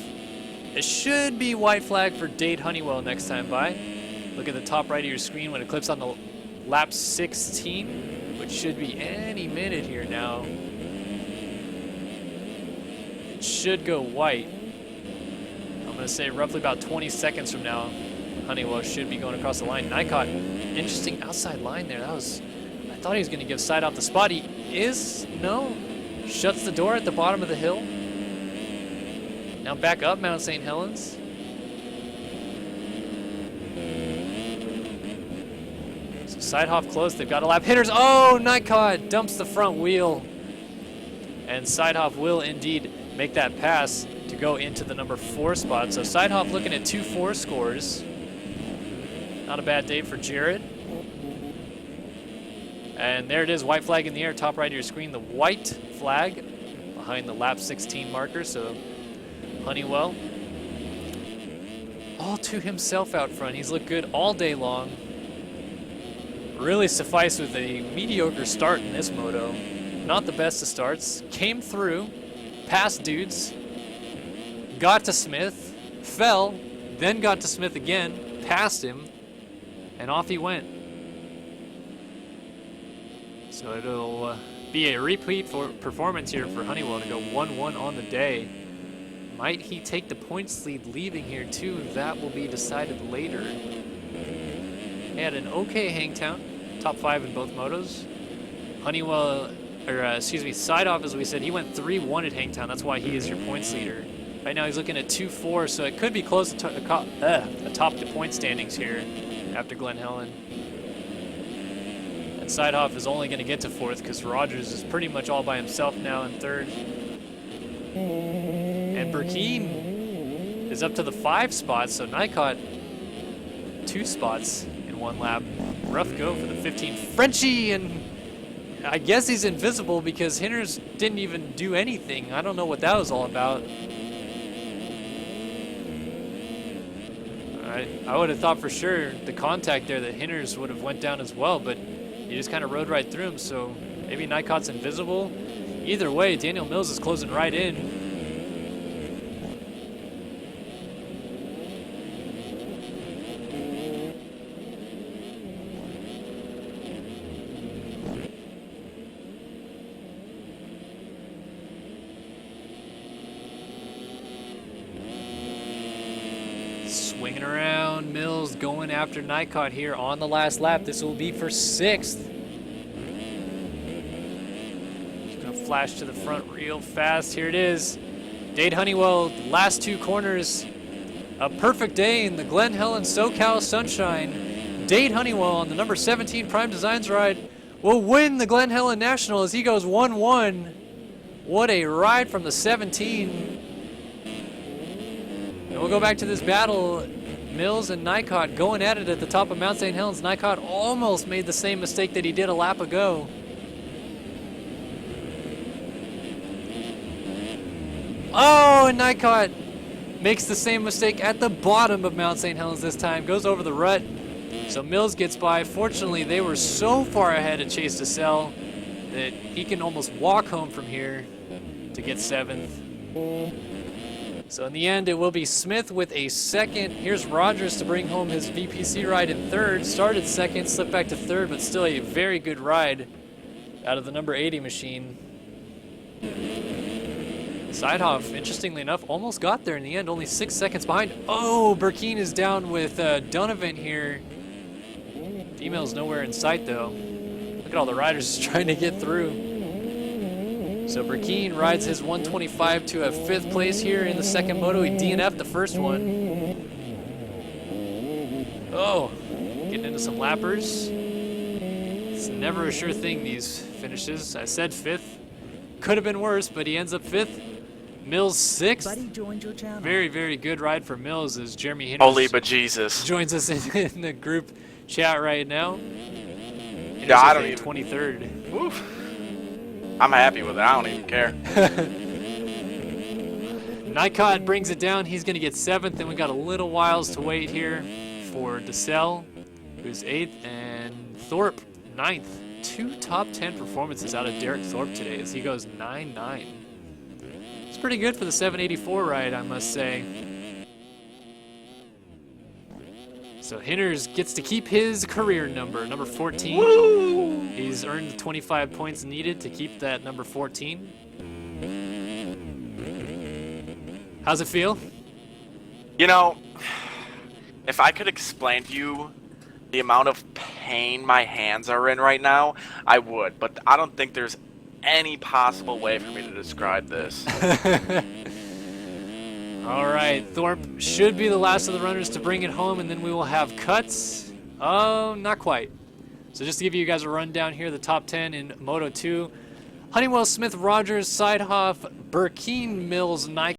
S1: It should be white flag for Dade Honeywell next time by. Look at the top right of your screen when it clips on the lap 16, which should be any minute here now. It should go white. I'm going to say roughly about 20 seconds from now, Honeywell should be going across the line. Nykot, interesting outside line there. I thought he was going to give Seidhoff the spot. He is, no. Shuts the door at the bottom of the hill. Now back up Mount St. Helens. So Seidhoff close. They've got a lap. Hitters. Oh, Nykot dumps the front wheel. And Seidhoff will indeed make that pass to go into the number 4 spot. So Seidhoff looking at 2-4 scores. Not a bad day for Jared. And there it is, white flag in the air, top right of your screen, the white flag behind the lap 16 marker. So Honeywell all to himself out front. He's looked good all day long. Really suffice with a mediocre start in this moto. Not the best of starts. Came through, passed dudes, got to Smith, fell, then got to Smith again, passed him, and off he went. So it'll be a repeat for performance here for Honeywell to go 1-1 on the day. Might he take the points lead leaving here too? That will be decided later. He had an okay Hangtown, top 5 in both motos. Honeywell, Seidhoff, as we said, he went 3-1 at Hangtown. That's why he is your points leader. Right now he's looking at 2-4, so it could be close to atop the point standings here after Glen Helen. Seidhoff is only going to get to 4th because Rogers is pretty much all by himself now in 3rd. And Burkeen is up to the 5 spot, so Nykot 2 spots in 1 lap. Rough go for the 15 Frenchie, and I guess he's invisible because Hinders didn't even do anything. I don't know what that was all about. I would have thought for sure the contact there that Hinders would have went down as well, but he just kind of rode right through him, so maybe Nykot's invisible. Either way, Daniel Mills is closing right in. Swinging around, Mills going after Nykot here on the last lap. This will be for 6th. Just gonna flash to the front real fast. Here it is. Dade Honeywell, last 2 corners. A perfect day in the Glen Helen SoCal sunshine. Dade Honeywell on the number 17 Prime Designs ride will win the Glen Helen National as he goes 1-1. What a ride from the 17. And we'll go back to this battle. Mills and Nykot going at it at the top of Mount St. Helens. Nykot almost made the same mistake that he did a lap ago. Oh, and Nykot makes the same mistake at the bottom of Mount St. Helens this time. Goes over the rut. So Mills gets by. Fortunately, they were so far ahead of Chase DeSalle that he can almost walk home from here to get 7th. So in the end, it will be Smith with a second. Here's Rogers to bring home his VPC ride in third. Started second, slipped back to third, but still a very good ride out of the number 80 machine. Sidehoff, interestingly enough, almost got there in the end, only 6 seconds behind. Oh, Burkeen is down with Donovan here. Female's nowhere in sight, though. Look at all the riders just trying to get through. So Burkeen rides his 125 to a 5th place here in the second moto. He DNF'd the first one. Oh, getting into some lappers. It's never a sure thing, these finishes. I said 5th. Could have been worse, but he ends up 5th. Mills 6th.
S2: Buddy joined your channel.
S1: Very, very good ride for Mills as Jeremy Hinters
S3: Holy bejesus.
S1: joins us in the group chat right now.
S3: Yeah, I don't even.
S1: 23rd.
S3: Woof. I'm happy with it. I don't even care.
S1: Nycott brings it down. He's going to get 7th, and we got a little whiles to wait here for DeSalle, who's 8th, and Thorpe 9th. 2 top 10 performances out of Derek Thorpe today as he goes 9-9. It's pretty good for the 784 ride, I must say. So Hinters gets to keep his career number 14.
S3: Woo!
S1: He's earned the 25 points needed to keep that number 14. How's it feel?
S3: You know, if I could explain to you the amount of pain my hands are in right now, I would. But I don't think there's any possible way for me to describe this.
S1: All right, Thorpe should be the last of the runners to bring it home, and then we will have cuts. Oh, not quite. So just to give you guys a rundown here, the top 10 in Moto 2. Honeywell, Smith, Rogers, Sidehoff, Burkeen, Mills, Nike.